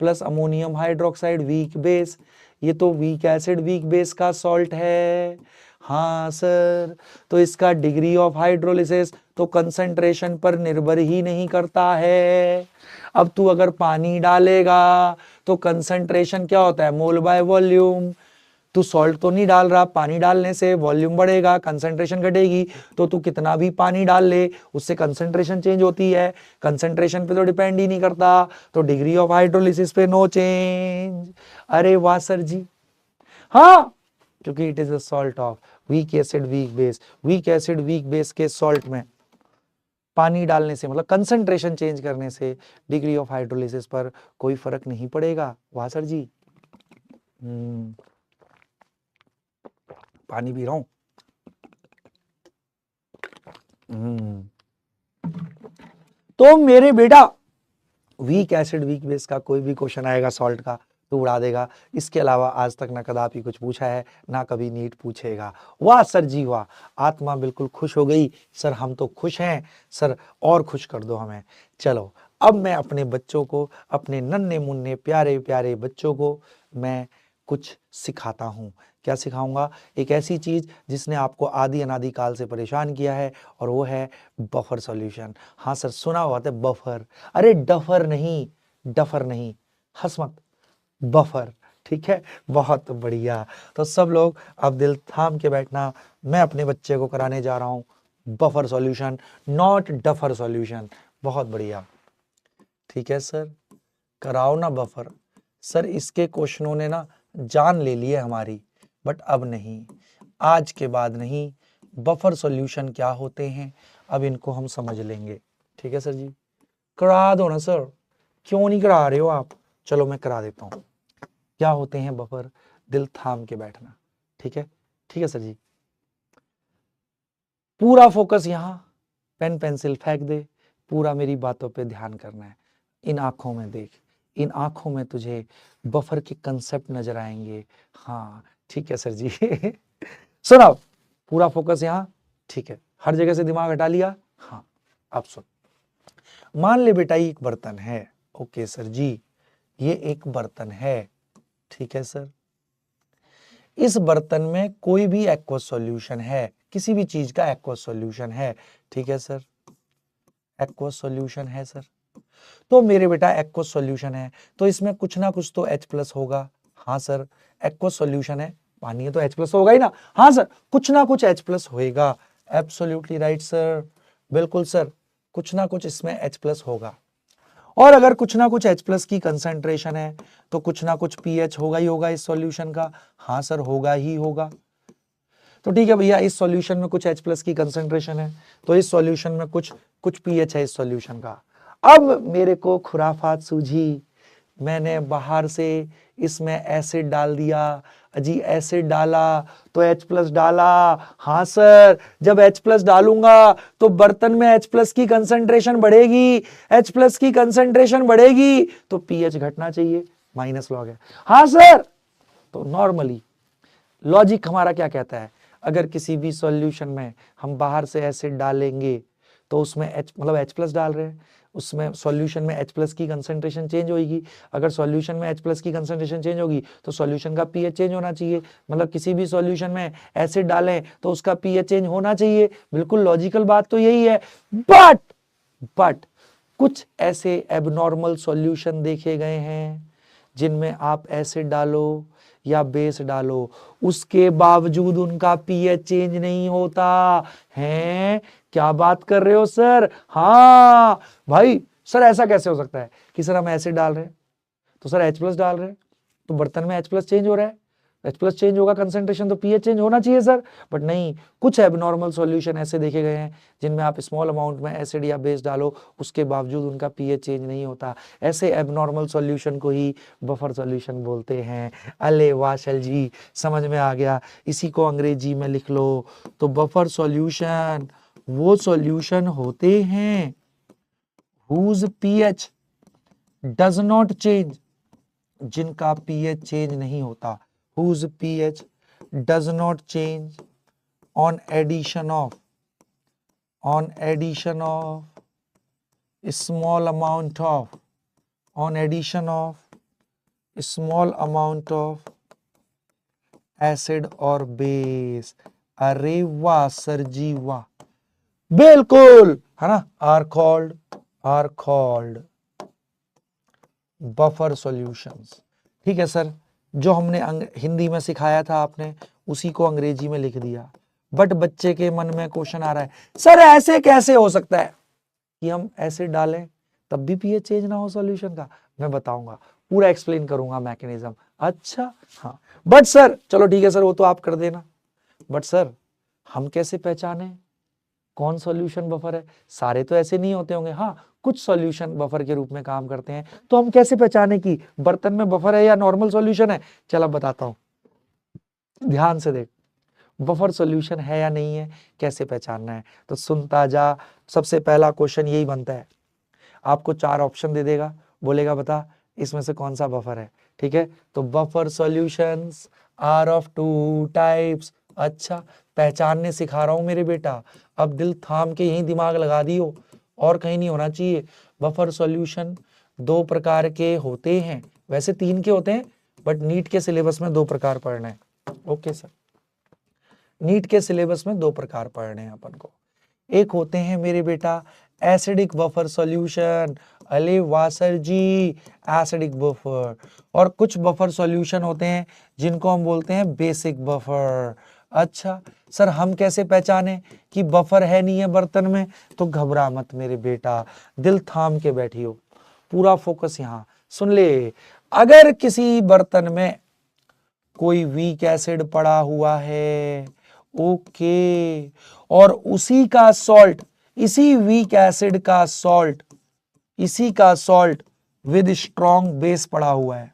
plus ammonium hydroxide weak base, ये तो वीक एसिड वीक बेस का सॉल्ट है। हाँ सर, तो इसका डिग्री ऑफ हाइड्रोलिसिस तो कंसंट्रेशन पर निर्भर ही नहीं करता है। अब तू अगर पानी डालेगा तो कंसंट्रेशन क्या होता है? मोल बाय वॉल्यूम। तू सॉल्ट तो नहीं डाल रहा, पानी डालने से वॉल्यूम बढ़ेगा, कंसंट्रेशन घटेगी, तो तू कितना भी पानी डाल ले उससे कंसंट्रेशन चेंज होती है, कंसंट्रेशन पे तो डिपेंड ही नहीं करता, तो डिग्री ऑफ हाइड्रोलिसिस पे नो चेंज। अरे वाह सर जी, हाँ, क्योंकि it is a salt of weak acid weak base, week acid weak base के सॉल्ट में पानी डालने से मतलब कंसंट्रेशन चेंज करने से डिग्री ऑफ हाइड्रोलिसिस पर कोई फर्क नहीं पड़ेगा। वाह सर जी, पानी पी रहा हूं। तो मेरे बेटा वीक एसिड वीक बेस का कोई भी क्वेश्चन आएगा सॉल्ट का तो उड़ा देगा। इसके अलावा आज तक ना कदापि कुछ पूछा है, ना कभी नीट पूछेगा। वाह सर जी वाह, आत्मा बिल्कुल खुश हो गई। सर हम तो खुश हैं सर, और खुश कर दो हमें। चलो अब मैं अपने बच्चों को, अपने नन्हे मुन्ने प्यारे प्यारे बच्चों को मैं कुछ सिखाता हूँ। क्या सिखाऊंगा? एक ऐसी चीज जिसने आपको आदि अनादि काल से परेशान किया है, और वो है बफर सॉल्यूशन। हाँ सर, सुना हुआ था बफर, अरे डफर नहीं, डफर नहीं, हंस मत, बफर, ठीक है, बहुत बढ़िया। तो सब लोग अब दिल थाम के बैठना, मैं अपने बच्चे को कराने जा रहा हूं buffer solution, not duffer solution. बहुत बढ़िया, ठीक है सर, कराओ ना बफर। सर इसके क्वेश्चनों ने ना जान ले ली है हमारी, बट अब नहीं, आज के बाद नहीं। बफर सॉल्यूशन क्या होते हैं अब इनको हम समझ लेंगे, ठीक है सर जी। करा दो ना सर, क्यों नहीं करा रहे हो आप? चलो मैं करा देता हूं। क्या होते हैं बफर, दिल थाम के बैठना, ठीक है, ठीक है सर जी। पूरा फोकस यहां, पेन पेंसिल फेंक दे, पूरा मेरी बातों पे ध्यान करना है। इन आंखों में देख, इन आंखों में तुझे बफर के कंसेप्ट नजर आएंगे। हाँ ठीक है सर जी। सुनो, पूरा फोकस यहां, ठीक है, हर जगह से दिमाग हटा लिया। हाँ अब सुन, मान ले बेटा ये एक बर्तन है। ओके सर जी, ये एक बर्तन है, ठीक है सर। इस बर्तन में कोई भी एक्वस सॉल्यूशन है, किसी भी चीज का एक्वस सॉल्यूशन है, ठीक है सर, एक्वस सॉल्यूशन है सर। तो मेरे बेटा एक्वस सॉल्यूशन है तो इसमें कुछ ना कुछ तो H+ होगा। हाँ सर, एक्वस सॉल्यूशन है, पानी है तो H+ होगा ही ना। हाँ सर, कुछ ना कुछ H+ होएगा। एब्सोल्युटली राइट सर, बिल्कुल सर, कुछ ना कुछ इसमें H+ होगा। और अगर कुछ ना कुछ H+ की कंसंट्रेशन है तो कुछ ना कुछ pH होगा ही होगा इस सॉल्यूशन का। हाँ सर, होगा ही होगा। तो ठीक है भैया, इस सॉल्यूशन में कुछ H+ की कंसंट्रेशन है तो इस सॉल्यूशन में कुछ pH है इस सॉल्यूशन का। अब मेरे को खुराफात सूझी, मैंने बाहर से इसमें एसिड डाल दिया। जी एसिड डाला तो H+ डाला। हाँ सर, जब H+ डालूंगा तो बर्तन में H+ की कंसंट्रेशन बढ़ेगी, H+ की कंसंट्रेशन बढ़ेगी तो pH घटना चाहिए, माइनस लॉग है। हाँ सर, तो नॉर्मली लॉजिक हमारा क्या कहता है, अगर किसी भी सॉल्यूशन में हम बाहर से एसिड डालेंगे तो उसमें H+ डाल रहे हैं, उसमें सॉल्यूशन में H+ की कंसंट्रेशन चेंज होगी। अगर सॉल्यूशन में H+ की कंसंट्रेशन चेंज होगी तो सॉल्यूशन का pH चेंज होना चाहिए। मतलब किसी भी सॉल्यूशन में एसिड डालें तो उसका pH चेंज होना चाहिए। बिल्कुल लॉजिकल बात तो यही है। बट कुछ ऐसे एबनॉर्मल सॉल्यूशन देखे गए हैं जिनमें आप एसिड डालो या बेस डालो, उसके बावजूद उनका पीएच चेंज नहीं होता है। क्या बात कर रहे हो सर? हाँ भाई सर, ऐसा कैसे हो सकता है कि सर हम एसिड डाल रहे हैं तो सर H+ डाल रहे हैं तो बर्तन में H+ चेंज हो रहा है, H+ चेंज होगा कंसेंट्रेशन तो पीएच चेंज होना चाहिए सर। बट नहीं, कुछ एबनॉर्मल सॉल्यूशन ऐसे देखे गए हैं जिनमें आप स्मॉल अमाउंट में एसिड या बेस डालो, उसके बावजूद उनका पीएच चेंज नहीं होता। ऐसे एबनॉर्मल सॉल्यूशन को ही बफर सॉल्यूशन बोलते हैं। अले वाशल जी, समझ में आ गया। इसी को अंग्रेजी में लिख लो तो बफर सॉल्यूशन वो सॉल्यूशन होते हैं whose pH does not change, जिनका pH चेंज नहीं होता, whose pH does not change on addition of small amount of acid और base। अरे वाह सर जी वाह, बिल्कुल है ना, आर कॉल्ड बफर सॉल्यूशंस। ठीक है सर, जो हमने हिंदी में सिखाया था आपने उसी को अंग्रेजी में लिख दिया। बट बच्चे के मन में क्वेश्चन आ रहा है, सर ऐसे कैसे हो सकता है कि हम एसिड डालें तब भी पीएच चेंज ना हो सॉल्यूशन का? मैं बताऊंगा, पूरा एक्सप्लेन करूंगा मैकेनिज्म। अच्छा हाँ, बट सर चलो ठीक है सर, वो तो आप कर देना। बट सर हम कैसे पहचाने कौन सॉल्यूशन बफर है? सारे तो ऐसे नहीं होते होंगे, हाँ कुछ सॉल्यूशन बफर के रूप में काम करते हैं। तो हम कैसे पहचाने कि बर्तन में बफर है या नॉर्मल सॉल्यूशन है? चलो बताता हूं, ध्यान से देख। बफर सॉल्यूशन है या नहीं है कैसे पहचानना है, तो सुनता जा। सबसे पहला क्वेश्चन यही बनता है, आपको 4 ऑप्शन दे देगा, बोलेगा बता इसमें से कौन सा बफर है। ठीक है, तो buffer solutions are of 2 types. अच्छा, पहचानने सिखा रहा हूं मेरे बेटा, अब दिल थाम के यहीं दिमाग लगा दियो और कहीं नहीं होना चाहिए। बफर सॉल्यूशन 2 प्रकार के होते हैं, वैसे 3 के होते हैं बट नीट के सिलेबस में 2 प्रकार पढ़ना है। ओके सर, नीट के सिलेबस में 2 प्रकार पढ़ने हैं अपन को। एक होते हैं मेरे बेटा एसिडिक बफर सॉल्यूशन। अले वाह सर जी, एसिडिक बफर। और कुछ बफर सॉल्यूशन होते हैं जिनको हम बोलते हैं बेसिक बफर। अच्छा सर, हम कैसे पहचाने कि बफर है नहीं है बर्तन में? तो घबरा मत मेरे बेटा, दिल थाम के बैठियो, पूरा फोकस यहाँ सुन ले। अगर किसी बर्तन में कोई वीक एसिड पड़ा हुआ है, ओके, और उसी का सॉल्ट, इसी वीक एसिड का सॉल्ट, इसी का सॉल्ट विद स्ट्रॉन्ग बेस पड़ा हुआ है,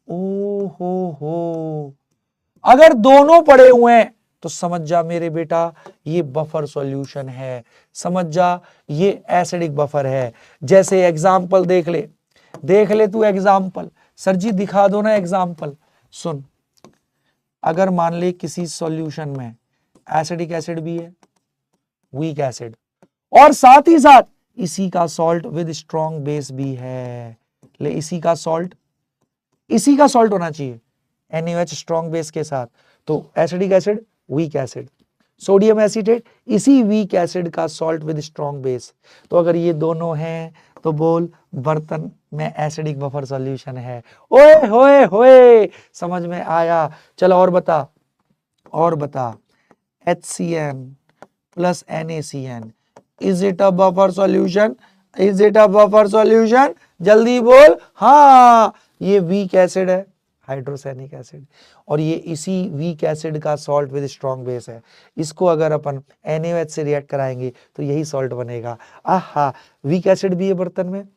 ओ हो, अगर दोनों पड़े हुए हैं तो समझ जा मेरे बेटा ये बफर सॉल्यूशन है, समझ जा ये एसिडिक बफर है। जैसे एग्जांपल देख ले तू एग्जांपल। सर जी दिखा दो ना एग्जांपल। सुन, अगर मान ले किसी सॉल्यूशन में एसिडिक एसिड भी है, वीक एसिड, और साथ ही साथ इसी का सॉल्ट विद स्ट्रॉन्ग बेस भी है, ले इसी का सॉल्ट होना चाहिए NaOH स्ट्रॉन्ग बेस के साथ, तो acetic acid weak acid, sodium acetate इसी वीक एसिड का सॉल्ट विद स्ट्रॉन्ग बेस। तो अगर ये दोनों हैं तो बोल बर्तन में एसिडिक बफर सॉल्यूशन है। ओए होए होए, समझ में आया? चलो और बता HCN plus NaCN, is it a buffer solution? जल्दी बोल। हाँ, ये वीक एसिड है, हाइड्रोसैनिक एसिड, और ये इसी वीक एसिड का सॉल्ट विद स्ट्रॉन्ग बेस है। इसको अगर अपन NaOH से रिएक्ट कराएंगे तो यही सॉल्ट बनेगा। आहा, वीक एसिड भी है बर्तन में,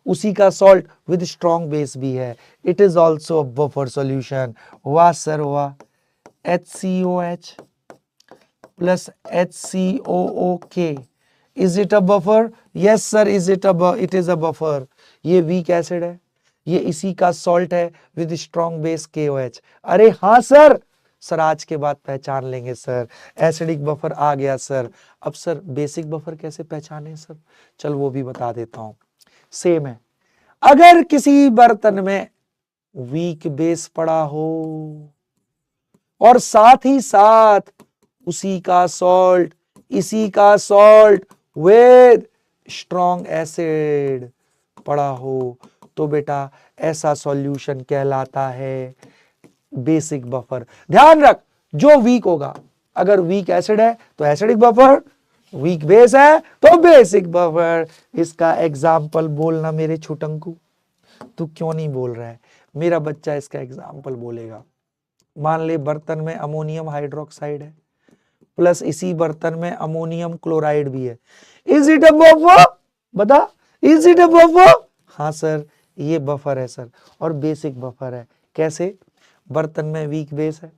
उसी का सॉल्ट विद स्ट्रॉन्ग बेस भी है, it is also buffer solution. वाह सर वाह। HCOH plus HCOOK, is it a buffer? Yes sir, it is a buffer। ये वीक एसिड है, ये इसी का सॉल्ट है विद स्ट्रॉन्ग बेस KOH। अरे हाँ सर, आज के बाद पहचान लेंगे सर, एसिडिक बफर आ गया सर। अब सर बेसिक बफर कैसे पहचाने सर? चल वो भी बता देता हूं। सेम है, अगर किसी बर्तन में वीक बेस पड़ा हो और साथ ही साथ उसी का सॉल्ट विद स्ट्रॉन्ग एसिड पड़ा हो, तो बेटा ऐसा सॉल्यूशन कहलाता है बेसिक बफर। ध्यान रख, जो वीक होगा, अगर वीक एसिड है तो एसिडिक बफर, वीक बेस है तो बेसिक बफर। इसका एग्जाम्पल बोलना मेरे छोटंकू। तू क्यों नहीं बोल रहा है? मेरा बच्चा इसका एग्जाम्पल बोलेगा। मान ले बर्तन में अमोनियम हाइड्रोक्साइड है, प्लस इसी बर्तन में अमोनियम क्लोराइड भी है। Is it a buffer? बता, इज इट अ बफर? हाँ सर, ये बफर है सर, और बेसिक बफर है। कैसे? बर्तन में वीक बेस है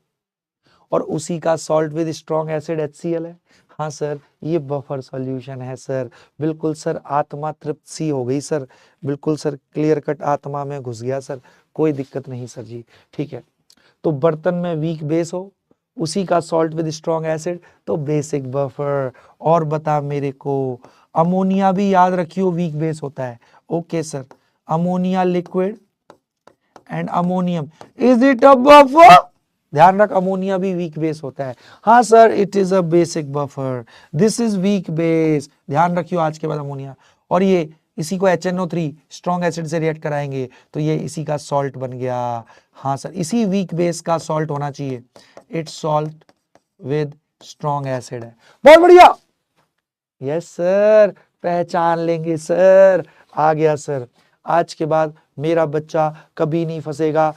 और उसी का salt with strong acid HCl है। हाँ सर, ये बफर सॉल्यूशन है सर। बिल्कुल सर, आत्मा तृप्त सी हो गई सर। बिल्कुल सर, क्लियर कट आत्मा में घुस गया सर। कोई दिक्कत नहीं सर जी, ठीक है। तो बर्तन में वीक बेस हो, उसी का सॉल्ट विद स्ट्रॉन्ग एसिड, तो बेसिक बफर। और बता मेरे को, अमोनिया भी याद रखियो वीक बेस होता है। Okay sir, ammonia liquid and ammonium, is it a buffer? ध्यान रख, अमोनिया भी वीक बेस होता है। हाँ sir, it is a basic buffer, this is weak base. ध्यान रखियो आज के बाद अमोनिया, और ये इसी को HNO3 स्ट्रॉन्ग एसिड से रिएक्ट कराएंगे तो ये इसी का सॉल्ट बन गया। हाँ सर, इसी वीक बेस का सॉल्ट होना चाहिए। It's salt with strong acid है। बहुत बढ़िया, यस सर, पहचान लेंगे सर। आ गया सर। आज के बाद मेरा बच्चा कभी नहीं फंसेगा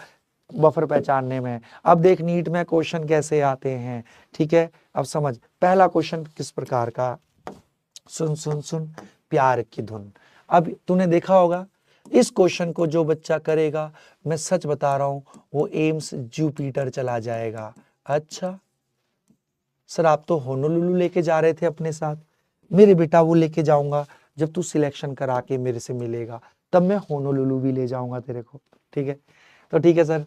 बफर पहचानने में। अब देख नीट में क्वेश्चन कैसे आते हैं, ठीक है। अब समझ, पहला क्वेश्चन किस प्रकार का, सुन सुन सुन, प्यार की धुन। अब तूने देखा होगा, इस क्वेश्चन को जो बच्चा करेगा, मैं सच बता रहा हूं, वो एम्स जुपिटर चला जाएगा। अच्छा सर, आप तो होनोलुलु लेके जा रहे थे अपने साथ। मेरे बेटा, वो लेके जाऊंगा जब तू सिलेक्शन करा के मेरे से मिलेगा, तब मैं होनोलुलु भी ले जाऊंगा तेरे को, ठीक है। तो ठीक है सर,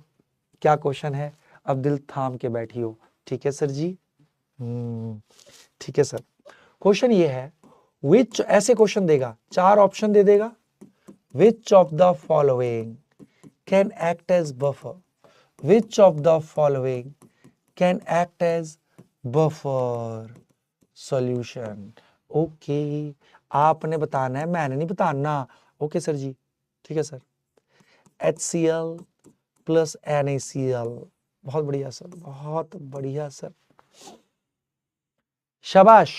क्या क्वेश्चन है? अब दिल थाम के बैठियो, ठीक है सर जी। ठीक है सर, क्वेश्चन ये है, विच, ऐसे क्वेश्चन देगा, 4 ऑप्शन दे देगा। Which of the following can act as buffer? Which of the following can act as buffer solution? Okay, आपने बताना है, मैंने नहीं बताना। ओके सर जी, ठीक है सर। HCl प्लस NaCl, बहुत बढ़िया सर, बहुत बढ़िया सर, शाबाश।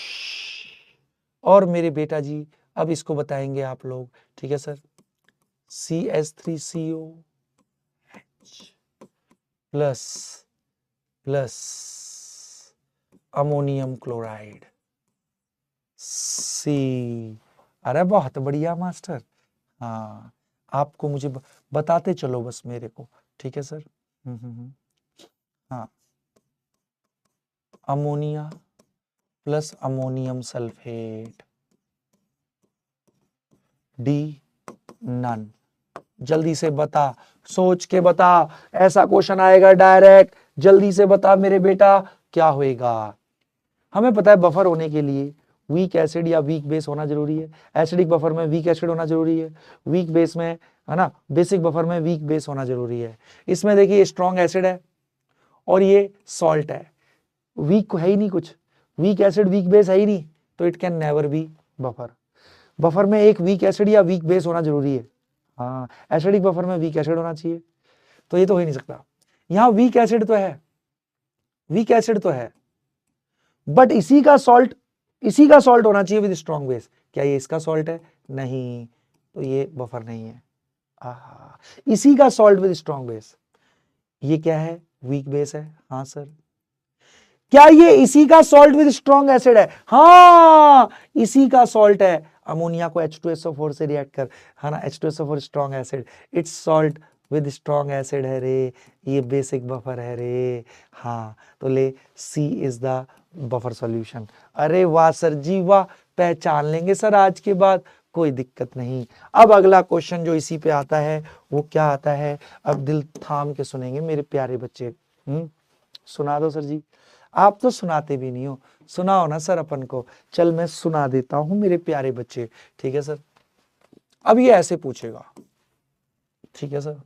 और मेरे बेटा जी, अब इसको बताएंगे आप लोग, ठीक है sir. CH3CO plus plus ammonium chloride C। अरे बहुत बढ़िया मास्टर। हाँ, आपको मुझे बताते चलो बस मेरे को, ठीक है सर। हाँ, ammonia plus ammonium sulphate, D none. जल्दी से बता, सोच के बता, ऐसा क्वेश्चन आएगा डायरेक्ट। जल्दी से बता मेरे बेटा, क्या होएगा? हमें पता है बफर होने के लिए वीक एसिड या वीक बेस होना जरूरी है। एसिडिक बफर में वीक एसिड होना जरूरी है, वीक बेस में, है ना, बेसिक बफर में वीक बेस होना जरूरी है। इसमें देखिए स्ट्रॉन्ग एसिड है और ये सॉल्ट है, वीक है ही नहीं कुछ, वीक एसिड वीक बेस है ही नहीं, तो it can never be buffer. Buffer में एक वीक एसिड या वीक बेस होना जरूरी है। हाँ, एसिडिक बफर में वीक एसिड होना चाहिए, तो ये तो हो ही नहीं सकता। यहां वीक एसिड तो है, वीक एसिड तो है, बट इसी का सॉल्ट होना चाहिए विद स्ट्रॉन्ग बेस। क्या ये इसका सॉल्ट है? नहीं, तो ये बफर नहीं है। आहा, इसी का सॉल्ट विद स्ट्रॉन्ग बेस, ये क्या है? वीक बेस है। हाँ सर। क्या ये इसी का सॉल्ट विद स्ट्रॉन्ग एसिड है? हाँ, इसी का सॉल्ट है। अमोनिया को H2SO4 से रिएक्ट कर, है ना, H2SO4 strong acid, it's salt with strong acid है रे, ये बेसिक बफर है रे। हाँ, तो ले, C is the buffer solution. अरे वाह सर जी वाह, पहचान लेंगे सर आज के बाद, कोई दिक्कत नहीं। अब अगला क्वेश्चन जो इसी पे आता है, वो क्या आता है? अब दिल थाम के सुनेंगे मेरे प्यारे बच्चे। सुना दो सर जी। आप तो सुनाते भी नहीं हो, सुनाओ ना सर अपन को। चल मैं सुना देता हूं मेरे प्यारे बच्चे, ठीक है सर। अब ये ऐसे पूछेगा, ठीक है sir.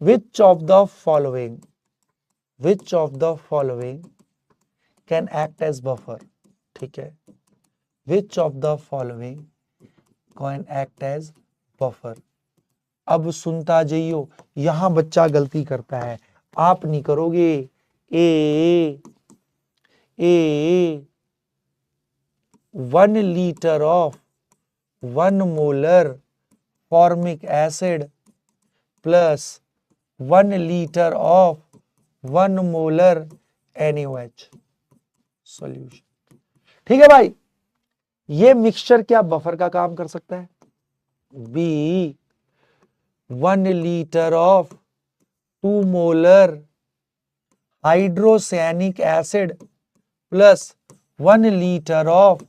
Which of the following, which of the following can act as buffer? ठीक है, which of the following can act as buffer? अब सुनता जाइयो, यहां बच्चा गलती करता है, आप नहीं करोगे। ए 1 litre of 1 molar formic acid plus 1 litre of 1 molar NaOH solution. ठीक है भाई, ये मिक्सचर क्या बफर का काम कर सकता है? B 1 litre of 2 molar hydrocyanic acid plus 1 litre of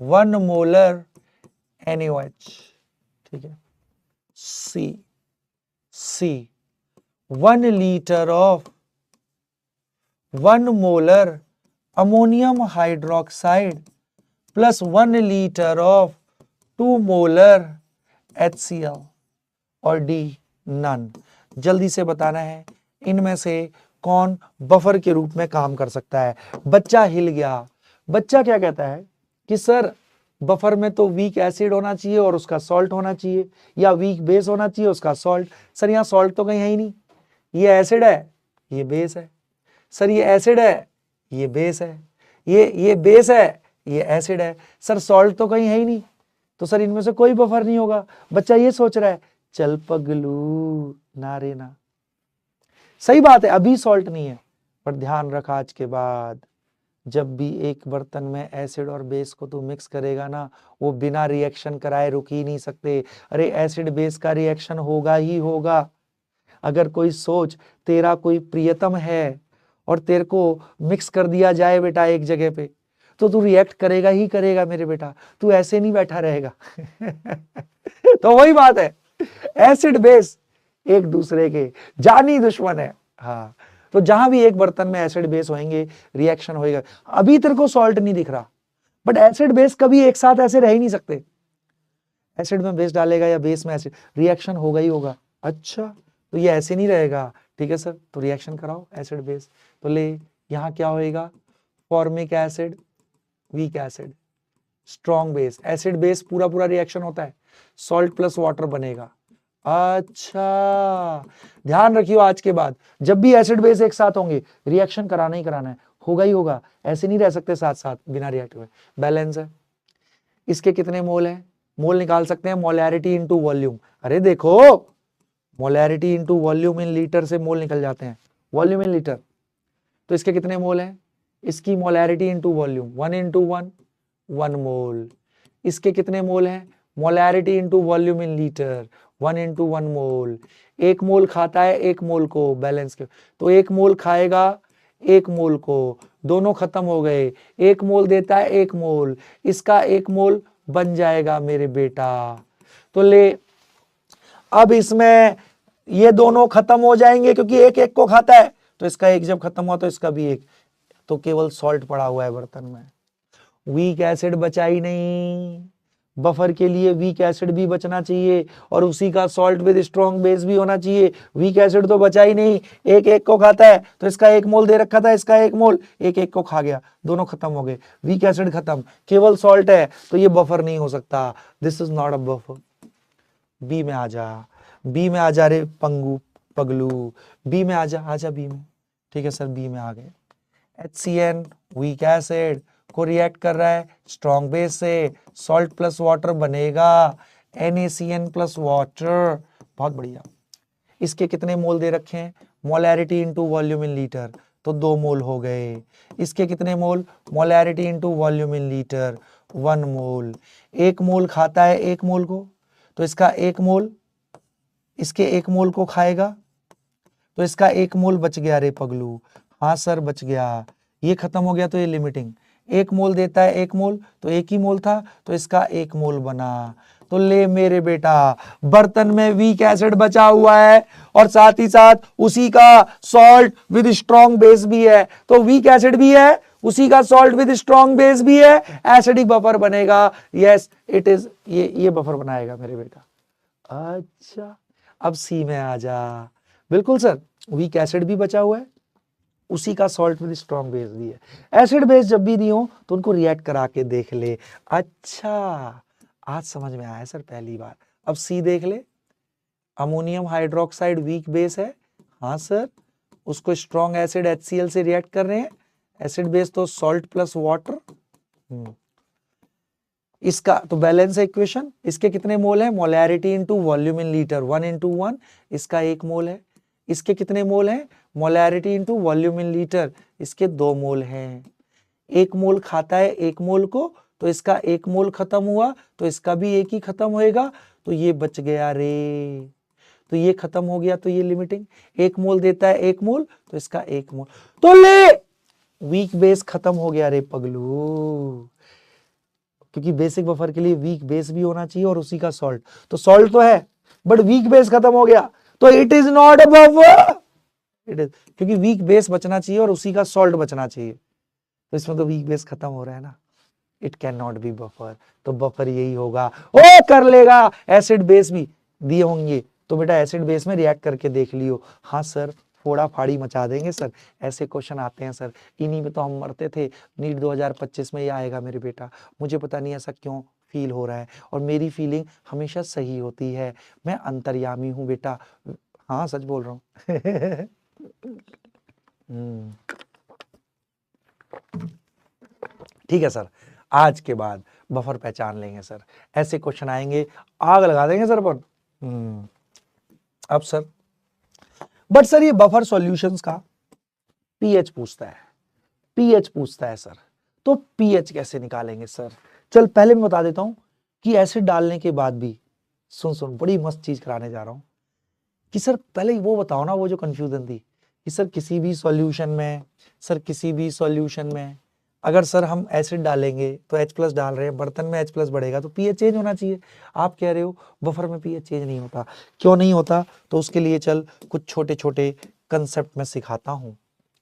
1 molar NaOH। ठीक है। C 1 litre of 1 molar ammonium hydroxide plus 1 litre of 2 molar HCl। और डी नन। जल्दी से बताना है इनमें से कौन बफर के रूप में काम कर सकता है। बच्चा हिल गया। बच्चा क्या कहता है कि सर बफर में तो वीक एसिड होना चाहिए और उसका सॉल्ट होना चाहिए, या वीक बेस होना चाहिए उसका सॉल्ट। सर यहाँ सॉल्ट तो कहीं है ही नहीं, ये एसिड है ये बेस है। सर ये एसिड है ये बेस है, ये बेस है ये एसिड है। सर सॉल्ट तो कहीं है ही नहीं, तो सर इनमें से कोई बफर नहीं होगा। बच्चा ये सोच रहा है, चल पगलू ना रे ना। सही बात है, अभी सॉल्ट नहीं है, पर ध्यान रख आज के बाद जब भी एक बर्तन में एसिड और बेस को तू मिक्स करेगा ना, वो बिना रिएक्शन कराए रुक ही नहीं सकते। अरे एसिड बेस का रिएक्शन होगा ही होगा। अगर कोई सोच तेरा कोई प्रियतम है और तेरे को मिक्स कर दिया जाए बेटा एक जगह पे, तो तू रिएक्ट करेगा ही करेगा मेरे बेटा, तू ऐसे नहीं बैठा रहेगा। तो वही बात है, एसिड बेस एक दूसरे के जानी दुश्मन है। हाँ, तो जहां भी एक बर्तन में एसिड बेस होंगे रिएक्शन होएगा। अभी तेरे को सॉल्ट नहीं दिख रहा, बट एसिड बेस कभी एक साथ ऐसे रह ही नहीं सकते। एसिड में बेस डालेगा या बेस में एसिड, रिएक्शन होगा ही होगा। अच्छा, तो ये ऐसे नहीं रहेगा। ठीक है सर, तो रिएक्शन कराओ एसिड बेस। तो ले यहाँ क्या होएगा, formic acid weak acid strong base. Acid base पूरा पूरा रिएक्शन होता है, सॉल्ट प्लस वाटर बनेगा। अच्छा, ध्यान रखियो आज के बाद जब भी एसिड बेस एक साथ होंगे रिएक्शन कराना ही कराना है, होगा ही होगा, ऐसे नहीं रह सकते साथ साथ बिना रिएक्ट हुए। बैलेंस है। इसके कितने मोल हैं, मोल निकाल सकते हैं, मोलैरिटी इनटू वॉल्यूम। अरे देखो, molarity into volume in litre से मोल निकल जाते हैं, वॉल्यूम इन लीटर। तो इसके कितने मोल हैं, इसकी मोलैरिटी इनटू वॉल्यूम 1 इंटू 1 1 मोल। इसके कितने मोल हैं, molarity into volume in litre 1 into 1 mole. एक मोल खाता है एक मोल को, बैलेंस के, तो एक मोल खाएगा एक मोल को, दोनों खत्म हो गए। एक मोल देता है एक मोल, इसका एक मोल बन जाएगा मेरे बेटा। तो ले, अब इसमें ये दोनों खत्म हो जाएंगे क्योंकि एक एक को खाता है, तो इसका एक जब खत्म हुआ तो इसका भी एक, तो केवल सॉल्ट पड़ा हुआ है बर्तन में। वीक एसिड बचा ही नहीं। बफर के लिए वीक एसिड भी बचना चाहिए और उसी का सॉल्ट विद स्ट्रॉन्ग बेस भी होना चाहिए। वीक एसिड तो बचा ही नहीं, एक एक को खाता है, तो इसका एक मोल दे रखा था, इसका एक मोल, एक एक को खा गया, दोनों खत्म हो गए। वीक एसिड खत्म, केवल सॉल्ट है, तो ये बफर नहीं हो सकता। This is not a buffer. B में आ जा, बी में आ जा रे पंगू पगलू, बी में आ जा, आजा बी में। ठीक है सर, बी में आ गए। HCN वीक एसिड को रिएक्ट कर रहा है स्ट्रॉन्ग बेस से, सॉल्ट प्लस वाटर बनेगा NaCN प्लस वाटर। बहुत बढ़िया। इसके कितने मोल दे रखे हैं, molarity into volume in litre, तो 2 मोल हो गए। इसके कितने mole, molarity into volume in litre 1 mole. एक मोल खाता है एक मोल को, तो इसका एक मोल इसके एक मोल को खाएगा, तो इसका एक मोल बच गया रे पगलू। हाँ सर बच गया, ये खत्म हो गया तो ये लिमिटिंग। एक मोल देता है एक मोल, तो एक ही मोल था, तो इसका एक मोल बना। तो ले मेरे बेटा, बर्तन में वीक एसिड बचा हुआ है और साथ ही साथ उसी का सॉल्ट विद स्ट्रॉन्ग बेस भी है। तो वीक एसिड भी है, उसी का सॉल्ट विद स्ट्रॉन्ग बेस भी है, एसिडिक बफर बनेगा। यस इट इज, ये बफर बनाएगा मेरे बेटा। अच्छा, अब सी में आ जा। बिल्कुल सर, वीक एसिड भी बचा हुआ है, उसी का सॉल्ट विद स्ट्रॉन्ग बेस भी है। एसिड बेस जब भी दी हो तो उनको रिएक्ट करा के देख ले। अच्छा, आज समझ में आया सर पहली बार। अब सी देख ले, अमोनियम हाइड्रोक्साइड वीक बेस है, हाँ सर, उसको स्ट्रॉन्ग एसिड HCl से रिएक्ट कर रहे हैं, एसिड बेस तो सॉल्ट प्लस वाटर। इसका तो बैलेंस है इक्वेशन, इसके कितने मोल है, molarity into volume in litre 1:1, इसका 1 मोल है। इसके कितने मोल है, molarity into volume in litre, इसके 2 मोल हैं। 1 मोल खाता है 1 मोल को, तो इसका 1 मोल खत्म हुआ, तो इसका भी 1 ही खत्म होएगा, तो ये बच गया रे, तो ये खत्म हो गया, तो ये लिमिटिंग 1 मोल देता है 1 मोल, तो इसका 1 मोल, तो ले वीक बेस खत्म हो गया रे पगलू, क्योंकि बेसिक बफर के लिए वीक बेस भी होना चाहिए और उसी का सॉल्ट, तो सॉल्ट तो है बट वीक बेस खत्म हो गया, तो it is not a buffer, it is, क्योंकि वीक बेस बचना चाहिए और उसी का सॉल्ट बचना चाहिए, तो इसमें तो वीक बेस खत्म हो रहा है ना, it can not be buffer, तो बफर यही होगा। ओ कर लेगा, एसिड बेस भी दिए होंगे, तो बेटा एसिड बेस में रिएक्ट करके देख लियो, हाँ सर फोड़ा फाड़ी मचा देंगे सर, ऐसे क्वेश्चन आते हैं सर, इन्हीं में तो हम मरते थे, नीट 2025 में ये आएगा मेरे बेटा, मुझे पता नहीं ऐसा क्यों फील हो रहा है, और मेरी फीलिंग हमेशा सही होती है, मैं अंतर्यामी हूं बेटा, हाँ सच बोल रहा हूं। ठीक है सर, आज के बाद बफर पहचान लेंगे सर, ऐसे क्वेश्चन आएंगे आग लगा देंगे सर अपन। अब सर, बट सर ये बफर सॉल्यूशंस का पीएच पूछता है, पीएच पूछता है सर, तो पीएच कैसे निकालेंगे सर? चल पहले मैं बता देता हूं कि एसिड डालने के बाद भी, सुन बड़ी मस्त चीज कराने जा रहा हूं कि सर पहले वो बताओ ना, वो जो कंफ्यूजन थी कि सर किसी भी सॉल्यूशन में, सर किसी भी सॉल्यूशन में अगर सर हम एसिड डालेंगे तो H+ डाल रहे हैं, बर्तन में H+ बढ़ेगा तो पीएच चेंज होना चाहिए, आप कह रहे हो बफर में पीएच चेंज नहीं होता, क्यों नहीं होता? तो उसके लिए चल कुछ छोटे छोटे कंसेप्ट में सिखाता हूं,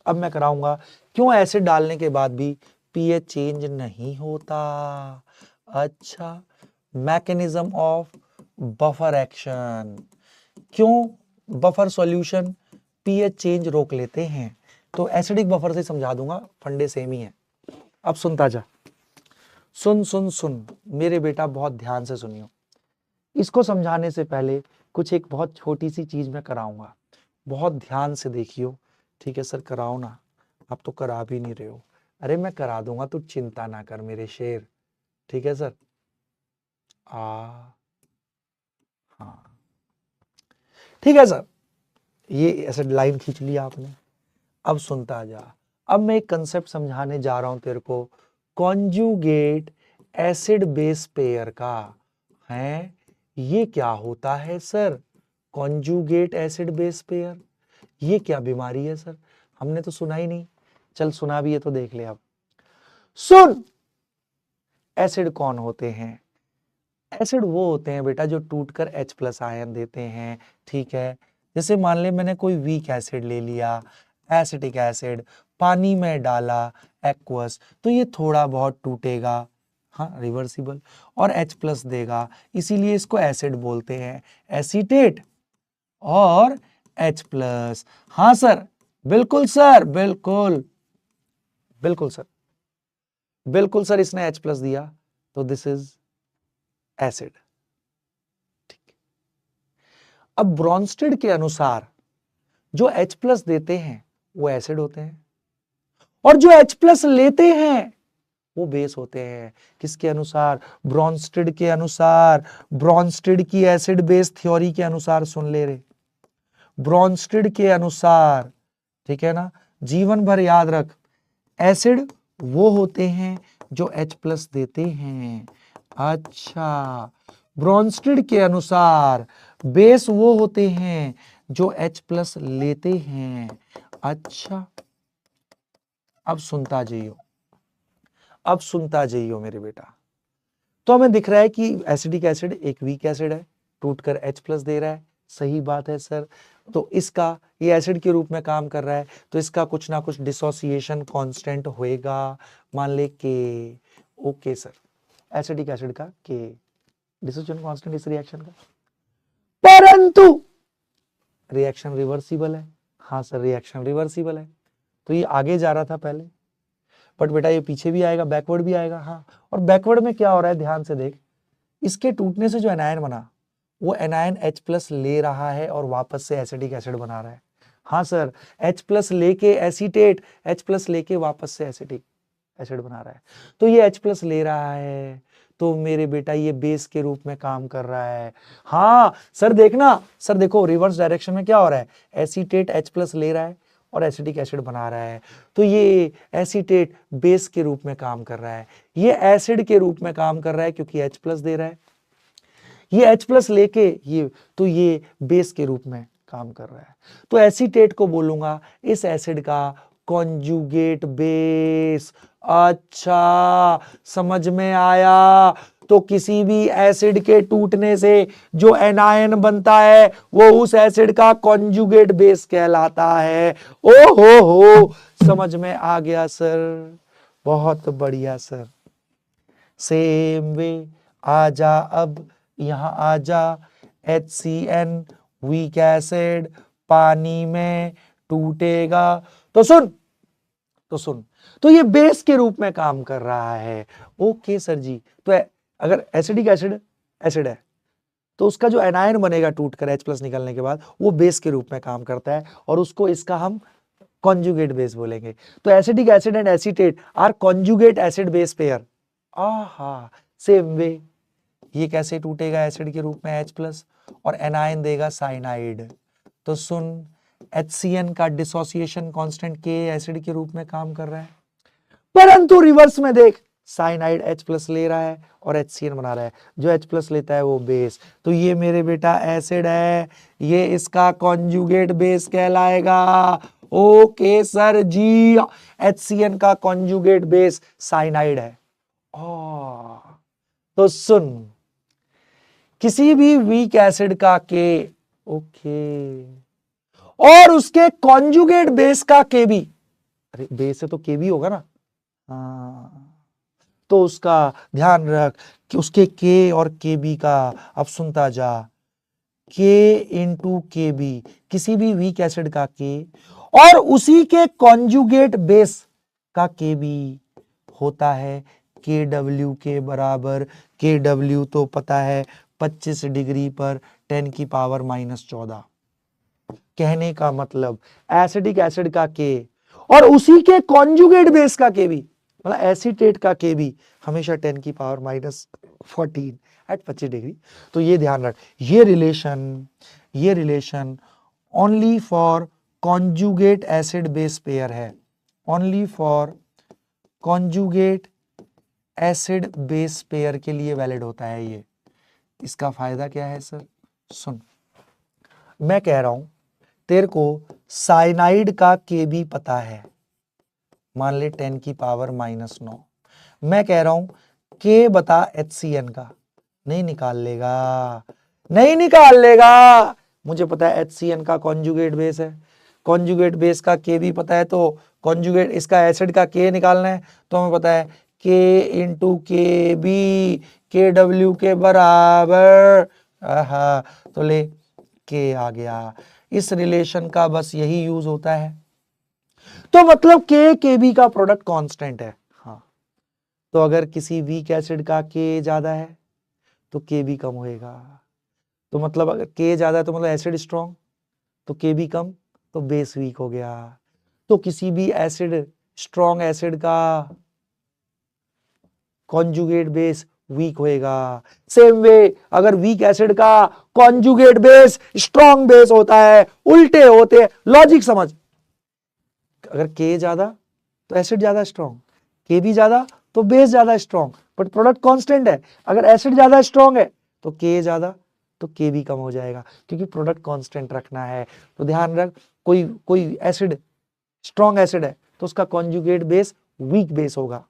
अब मैं कराऊंगा क्यों एसिड डालने के बाद भी पीएच चेंज नहीं होता। अच्छा, मैकेनिज्म ऑफ बफर एक्शन, क्यों बफर सॉल्यूशन पीएच चेंज रोक लेते हैं, तो एसिडिक बफर से समझा दूंगा, फंडे सेम ही है। अब सुनता जा, सुन मेरे बेटा बहुत ध्यान से सुनियो, इसको समझाने से पहले कुछ एक बहुत छोटी सी चीज मैं कराऊंगा, बहुत ध्यान से देखियो, ठीक है सर? कराओ ना, आप तो करा भी नहीं रहे हो, अरे मैं करा दूंगा, तू चिंता ना कर मेरे शेर, ठीक है सर? हाँ ठीक है सर, ये ऐसे लाइन खींच लिया आपने, अब सुनता जा, अब मैं एक कंसेप्ट समझाने जा रहा हूं तेरे को, कॉन्जुगेट एसिड बेस पेयर का। है ये क्या होता है sir, conjugate acid base pair, ये क्या बीमारी है सर? हमने तो सुना ही नहीं, चल सुना भी है तो देख ले। अब सुन, एसिड कौन होते हैं? एसिड वो होते हैं बेटा जो टूटकर H+ आयन देते हैं, ठीक है? जैसे मान ले मैंने कोई वीक एसिड ले लिया, एसिटिक एसिड, पानी में डाला एक्वस, तो ये थोड़ा बहुत टूटेगा, हाँ रिवर्सिबल, और H+ देगा, इसीलिए इसको एसिड बोलते हैं, एसीटेट और H+। हाँ सर, बिल्कुल सर, बिल्कुल बिल्कुल सर, बिल्कुल सर, इसने H+ दिया तो दिस इज एसिड। ठीक, अब ब्रॉन्स्टेड के अनुसार जो H+ देते हैं वो एसिड होते हैं, और जो H+ लेते हैं वो बेस होते हैं। किसके अनुसार? ब्रॉन्स्टेड के अनुसार, ब्रॉन्स्टेड की एसिड बेस थ्योरी के अनुसार, सुन ले रे, ब्रॉन्स्टेड के अनुसार, ठीक है ना? जीवन भर याद रख, एसिड वो होते हैं जो H+ देते हैं। अच्छा, ब्रॉन्स्टेड के अनुसार बेस वो होते हैं जो H+ लेते हैं। अच्छा, अब सुनता जाइयो, अब सुनता जाइयो मेरे बेटा, तो हमें दिख रहा है कि एसिडिक एसिड एक वीक एसिड है, टूटकर H+ दे रहा है, सही बात है सर, तो इसका ये एसिड के रूप में काम कर रहा है, तो इसका कुछ ना कुछ डिसोसिएशन कांस्टेंट होएगा, मान ले के, ओके सर, एसिडिक एसिड का के डिसोसिएशन कांस्टेंट इस रिएक्शन का, परंतु रिएक्शन रिवर्सिबल है। हाँ सर, रिएक्शन रिवर्सिबल है, तो ये आगे जा रहा था पहले, बट बेटा ये पीछे भी आएगा, बैकवर्ड भी आएगा। हाँ, और बैकवर्ड में क्या हो रहा है ध्यान से देख, इसके टूटने से जो एनायन बना वो एनायन H प्लस ले रहा है और वापस से एसिडिक एसिड बना रहा है। हाँ सर, H प्लस लेके एसीटेट, H प्लस लेके वापस से एसिडिक एसिड बना रहा है। तो ये H प्लस ले रहा है, तो मेरे बेटा ये बेस के रूप में काम कर रहा है। हाँ सर देखना, सर देखो रिवर्स डायरेक्शन में क्या हो रहा है, एसीटेट H प्लस ले रहा है और एसिडिक एसिड बना रहा है, तो ये एसीटेट बेस के रूप में काम कर रहा है, ये एसिड के रूप में काम कर रहा है क्योंकि H प्लस दे रहा है, ये H प्लस लेके ये, तो ये बेस के रूप में काम कर रहा है। तो एसीटेट को बोलूंगा इस एसिड का कॉन्जुगेट बेस। अच्छा समझ में आया। तो किसी भी एसिड के टूटने से जो एनायन बनता है वो उस एसिड का कॉन्जुगेट बेस कहलाता है। ओ हो समझ में आ गया सर, बहुत बढ़िया सर। सेम वे आजा, अब यहां आजा, HCN वीक एसिड पानी में टूटेगा तो सुन, तो ये बेस के रूप में काम कर रहा है। ओके सर जी, तो अगर एसिडिक एसिड है तो उसका जो एनायन बनेगा टूट कर H प्लस निकलने के बाद वो बेस के रूप में काम करता है और उसको इसका हम कॉन्जुगेट बेस बोलेंगे। तो acetic acid and acetate are conjugate acid base pair. आहा सेम वे ये कैसे टूटेगा एसिड के रूप में H प्लस और एनायन देगा साइनाइड। तो सुन HCN का डिसोसिएशन कांस्टेंट K एसिड के रूप में काम कर रहा है, परंतु रिवर्स में देख साइनाइड H प्लस ले रहा है और HCN बना रहा है, जो H प्लस लेता है वो बेस। तो ये मेरे बेटा एसिड है, ये इसका कॉन्जुगेट बेस कहलाएगा। ओके सर जी, HCN का कॉन्जुगेट बेस साइनाइड है। तो सुन किसी भी वीक एसिड का K, ओके, और उसके कॉन्जुगेट बेस का Kb, अरे बेस है तो Kb होगा ना, तो उसका ध्यान रख कि उसके K और Kb का, अब सुनता जा, K इंटू Kb किसी भी वीक एसिड का K और उसी के कॉन्जुगेट बेस का Kb होता है Kw के बराबर। Kw तो पता है 25 डिग्री पर 10⁻⁻14। कहने का मतलब एसिडिक एसिड का K और उसी के कॉन्जुगेट बेस का Kb, मतलब एसीटेट का Kb हमेशा 10⁻⁻14 एट 25 डिग्री। तो ये ध्यान रख, ये relation only for conjugate acid base pair है, only for conjugate acid base pair के लिए वैलिड होता है ये। इसका फायदा क्या है सर, सुन मैं कह रहा हूं तेरे को साइनाइड का Kb पता है, मान ले 10⁻⁻9, मैं कह रहा हूं K बता HCN का, नहीं निकाल लेगा, मुझे पता है HCN का कॉन्जुगेट बेस है, कॉन्जुगेट बेस का Kb पता है, तो कॉन्जुगेट इसका एसिड का K निकालना है, तो हमें पता है K इंटू Kb Kw के बराबर, तो ले K आ गया। इस रिलेशन का बस यही यूज होता है, तो मतलब K Kb का प्रोडक्ट कांस्टेंट है। हाँ, तो अगर किसी वीक एसिड का K ज्यादा है तो Kb कम होएगा, तो मतलब अगर K ज्यादा है तो मतलब एसिड स्ट्रॉन्ग, तो Kb कम तो बेस वीक हो गया। तो किसी भी एसिड स्ट्रॉन्ग एसिड का कॉन्जुगेट बेस वीक होएगा। सेम वे अगर वीक एसिड का कॉन्जुगेट बेस स्ट्रॉन्ग बेस होता है, उल्टे होते हैं, लॉजिक समझ, अगर K ज्यादा तो एसिड ज्यादा स्ट्रॉन्ग, Kb ज्यादा तो बेस ज्यादा स्ट्रॉन्ग, बट प्रोडक्ट कांस्टेंट है। अगर एसिड ज्यादा स्ट्रॉन्ग है तो K ज्यादा तो Kb कम हो जाएगा, क्योंकि प्रोडक्ट कांस्टेंट रखना है। तो ध्यान रख, कोई एसिड स्ट्रॉन्ग एसिड है तो उसका कॉन्जुगेट बेस वीक बेस होगा,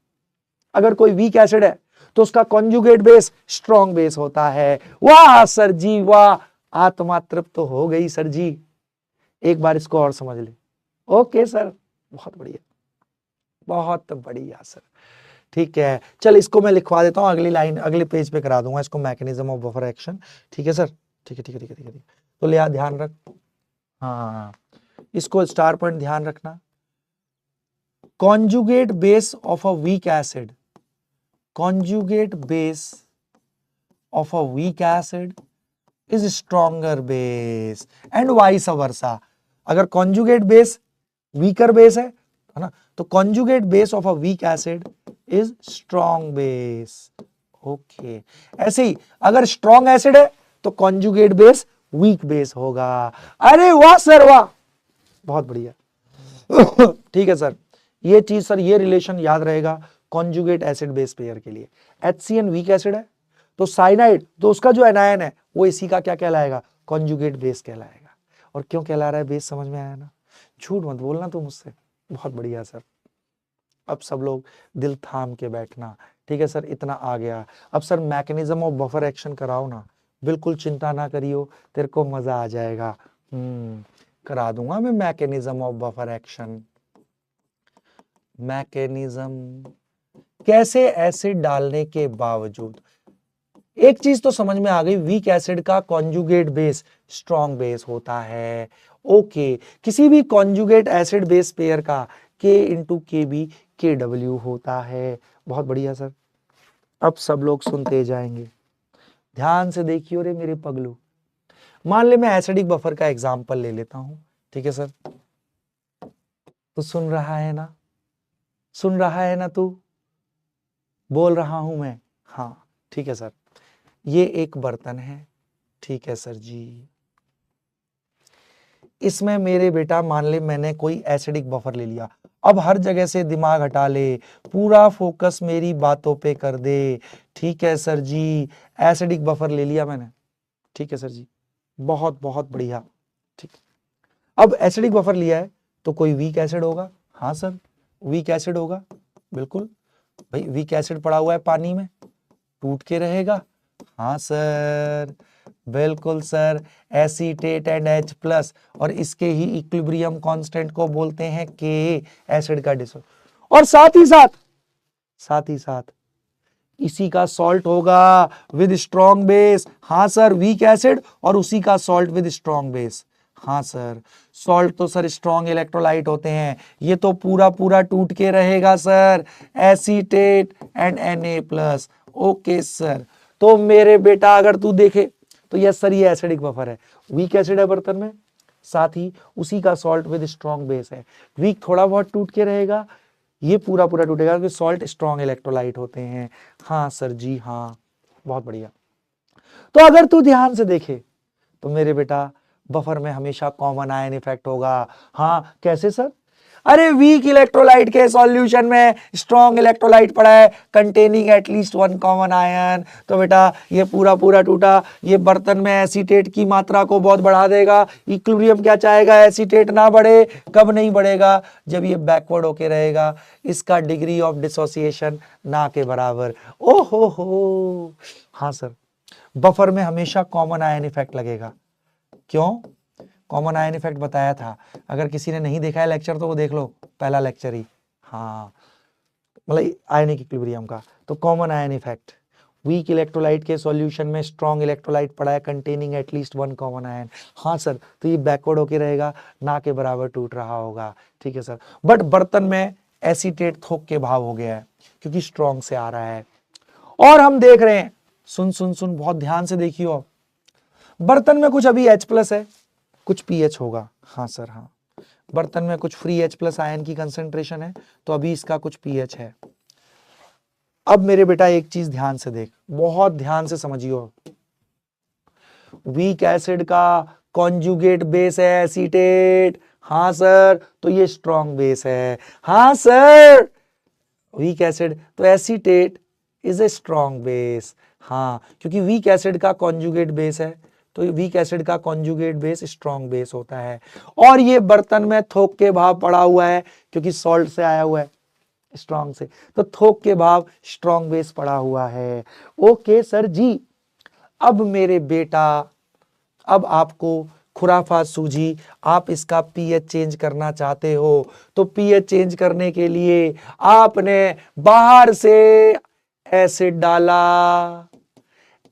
अगर कोई वीक एसिड है तो उसका कॉन्जुगेट बेस स्ट्रॉन्ग बेस होता है। वाह सर जी वाह, आत्मा तृप्त तो हो गई सर जी, एक बार इसको और समझ ले। ओके सर, बहुत बढ़िया सर, ठीक है। चल इसको मैं लिखवा देता हूं, अगली लाइन अगले पेज पे करा दूंगा इसको, मैकेनिज्म ऑफ बफर एक्शन। ठीक है सर, ठीक है। तो ले ध्यान रख, हाँ इसको स्टार पॉइंट ध्यान रखना। conjugate base of a weak acid, conjugate base of a weak acid is stronger base and vice versa. अगर कॉन्जुगेट बेस वीकर बेस है ना, तो conjugate base of a weak acid is strong base. Okay, ऐसे ही अगर स्ट्रॉन्ग एसिड है तो कॉन्जुगेट बेस वीक बेस होगा। अरे वाह सर वाह, बहुत बढ़िया। ठीक है सर, ये चीज सर, ये रिलेशन याद रहेगा कॉन्जुगेट एसिड बेस पेयर के लिए। HCN वीक एसिड है तो साइनाइड, तो उसका जो एनायन है वो इसी का क्या कहलाएगा, कॉन्जुगेट बेस कहलाएगा। और क्यों कहला रहा है बेस, समझ में आया ना, झूठ मत बोलना तुम मुझसे। बहुत बढ़िया सर, अब सब लोग दिल थाम के बैठना। ठीक है सर, इतना आ गया। अब sir mechanism of buffer action कराओ ना, बिल्कुल चिंता ना करियो, तेरे को मजा आ जाएगा। करा दूंगा मैं mechanism of buffer action. Mechanism, कैसे एसिड डालने के बावजूद, एक चीज तो समझ में आ गई, वीक एसिड का कॉन्जुगेट बेस स्ट्रॉन्ग बेस होता है। ओके, किसी भी कॉन्जुगेट एसिड बेस पेयर का K इंटू KB KW होता है। बहुत बढ़िया सर, अब सब लोग सुनते जाएंगे, ध्यान से देखियो रे मेरे पगलू। मान ले मैं एसिडिक बफर का एग्जांपल ले लेता हूं, ठीक है सर, तो सुन रहा है ना, सुन रहा है ना तू, बोल रहा हूं मैं, हाँ ठीक है सर। ये एक बर्तन है, ठीक है सर जी, इसमें मेरे बेटा मान ले मैंने कोई एसिडिक बफर ले लिया। अब हर जगह से दिमाग हटा ले, पूरा फोकस मेरी बातों पे कर दे। ठीक है सर जी, एसिडिक बफर ले लिया मैंने, ठीक है सर जी, बहुत बहुत बढ़िया। ठीक, अब एसिडिक बफर लिया है तो कोई वीक एसिड होगा, हाँ सर वीक एसिड होगा, बिल्कुल भाई, वीक एसिड पड़ा हुआ है पानी में, टूट के रहेगा, हाँ सर बिल्कुल सर, एसीटेट एंड H+, और इसके ही इक्विलिब्रियम कांस्टेंट को बोलते हैं Ka, एसिड का डिसो, और साथ ही साथ इसी का सॉल्ट होगा विद स्ट्रॉन्ग बेस, हाँ सर वीक एसिड और उसी का सॉल्ट विद स्ट्रॉन्ग बेस, हाँ सर। सॉल्ट तो सर स्ट्रॉन्ग इलेक्ट्रोलाइट होते हैं, ये तो पूरा पूरा टूट के रहेगा sir, acetate and Na+। Okay sir, तो मेरे बेटा अगर तू देखे तो यस सर ये एसिडिक बफर है, वीक एसिड है बर्तन में, साथ ही उसी का सॉल्ट विद स्ट्रॉन्ग बेस है। वीक थोड़ा बहुत टूट के रहेगा, ये पूरा पूरा टूटेगा क्योंकि सॉल्ट स्ट्रॉन्ग इलेक्ट्रोलाइट होते हैं। हाँ सर जी हाँ, बहुत बढ़िया। तो अगर तू ध्यान से देखे तो मेरे बेटा बफर में हमेशा कॉमन आयन इफेक्ट होगा। हाँ कैसे सर, अरे वीक इलेक्ट्रोलाइट के सॉल्यूशन में स्ट्रॉन्ग इलेक्ट्रोलाइट पड़ा है containing at least one common ion, तो बेटा ये पूरा पूरा टूटा, ये बर्तन में एसीटेट की मात्रा को बहुत बढ़ा देगा। इक्विलिब्रियम क्या चाहेगा, एसीटेट ना बढ़े, कब नहीं बढ़ेगा, जब ये बैकवर्ड होके रहेगा, इसका डिग्री ऑफ डिसोसिएशन ना के बराबर। ओहो हो, हाँ सर बफर में हमेशा कॉमन आयन इफेक्ट लगेगा। क्यों, कॉमन आयन इफेक्ट बताया था, अगर किसी ने नहीं देखा है लेक्चर तो वो देख लो, पहला लेक्चर ही, हाँ मतलब आयनिक इक्विलिब्रियम का। तो common ion effect, weak electrolyte के सॉल्यूशन में स्ट्रॉन्ग इलेक्ट्रोलाइट पड़ा है containing at least one common ion, हाँ सर, तो ये बैकवर्ड होके रहेगा, ना के बराबर टूट रहा होगा। ठीक है सर, बट बर्तन में एसीटेट थोक के भाव हो गया है क्योंकि स्ट्रॉन्ग से आ रहा है। और हम देख रहे हैं, सुन सुन सुन बहुत ध्यान से देखियो, बर्तन में कुछ अभी H+ है, कुछ pH होगा, हाँ सर हाँ, बर्तन में कुछ फ्री H+ आयन की कंसेंट्रेशन है तो अभी इसका कुछ pH है। अब मेरे बेटा एक चीज ध्यान से देख, बहुत ध्यान से समझियो, वीक एसिड का कॉन्जुगेट बेस है एसीटेट, हाँ सर, तो ये स्ट्रॉन्ग बेस है, हाँ सर, वीक एसिड तो acetate is a strong base, हाँ क्योंकि वीक एसिड का कॉन्जुगेट बेस है तो वीक एसिड का कॉन्जुगेट बेस स्ट्रॉन्ग बेस होता है। और ये बर्तन में थोक के भाव पड़ा हुआ है क्योंकि सॉल्ट से आया हुआ है स्ट्रॉन्ग से, तो थोक के भाव स्ट्रॉन्ग बेस पड़ा हुआ है। ओके सर जी, अब मेरे बेटा, अब आपको खुराफात सूझी, आप इसका पीएच चेंज करना चाहते हो तो पीएच चेंज करने के लिए आपने बाहर से एसिड डाला,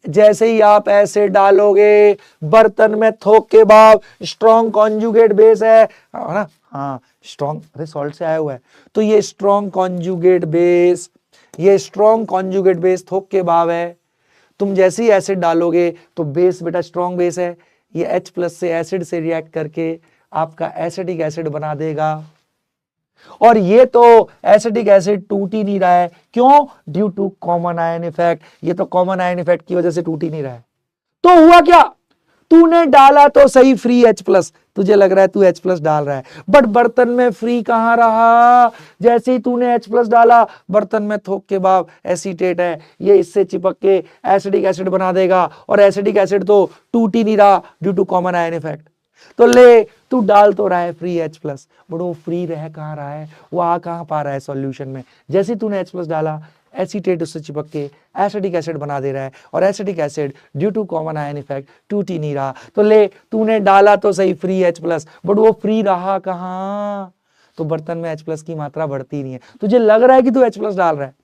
जैसे ही आप एसिड डालोगे बर्तन में थोक के भाव स्ट्रॉन्ग कॉन्जुगेट बेस है ना, हाँ स्ट्रॉन्ग, अरे सॉल्ट से आया हुआ है तो ये स्ट्रॉन्ग कॉन्जुगेट बेस, ये स्ट्रॉन्ग कॉन्जुगेट बेस थोक के भाव है, तुम जैसे ही एसिड डालोगे तो बेस बेटा स्ट्रॉन्ग बेस है, ये H+ से एसिड से रिएक्ट करके आपका एसिडिक एसिड बना देगा। और ये तो एसिडिक एसिड टूट ही नहीं रहा है, क्यों? Due to common ion effect. ये तो कॉमन आयन इफेक्ट की वजह से टूट ही नहीं रहा है। तो हुआ क्या? तूने डाला तो सही फ्री H+, तुझे लग रहा है तू H+ डाल रहा है, बट बर्तन में फ्री कहां रहा? जैसे ही तूने H+ डाला, बर्तन में थोक के बाद एसीटेट है, ये इससे चिपक के एसिडिक एसिड बना देगा, और एसिडिक एसिड तो टूट ही नहीं रहा due to common ion effect. तो ले, तू डाल तो रहा है फ्री H+, बट वो फ्री रह कहां रहा है? वो आ कहां पा रहा है सॉल्यूशन में? जैसे ही तूने H+ डाला, एसीटेट उससे चिपक के एसिडिक एसिड बना दे रहा है, और acetic acid due to common ion effect टूट ही नहीं रहा। तो ले, तूने डाला तो सही फ्री H+, बट वो फ्री रहा कहां? तो बर्तन में H+ की मात्रा बढ़ती नहीं है। तुझे लग रहा है कि तू H+ डाल रहा है,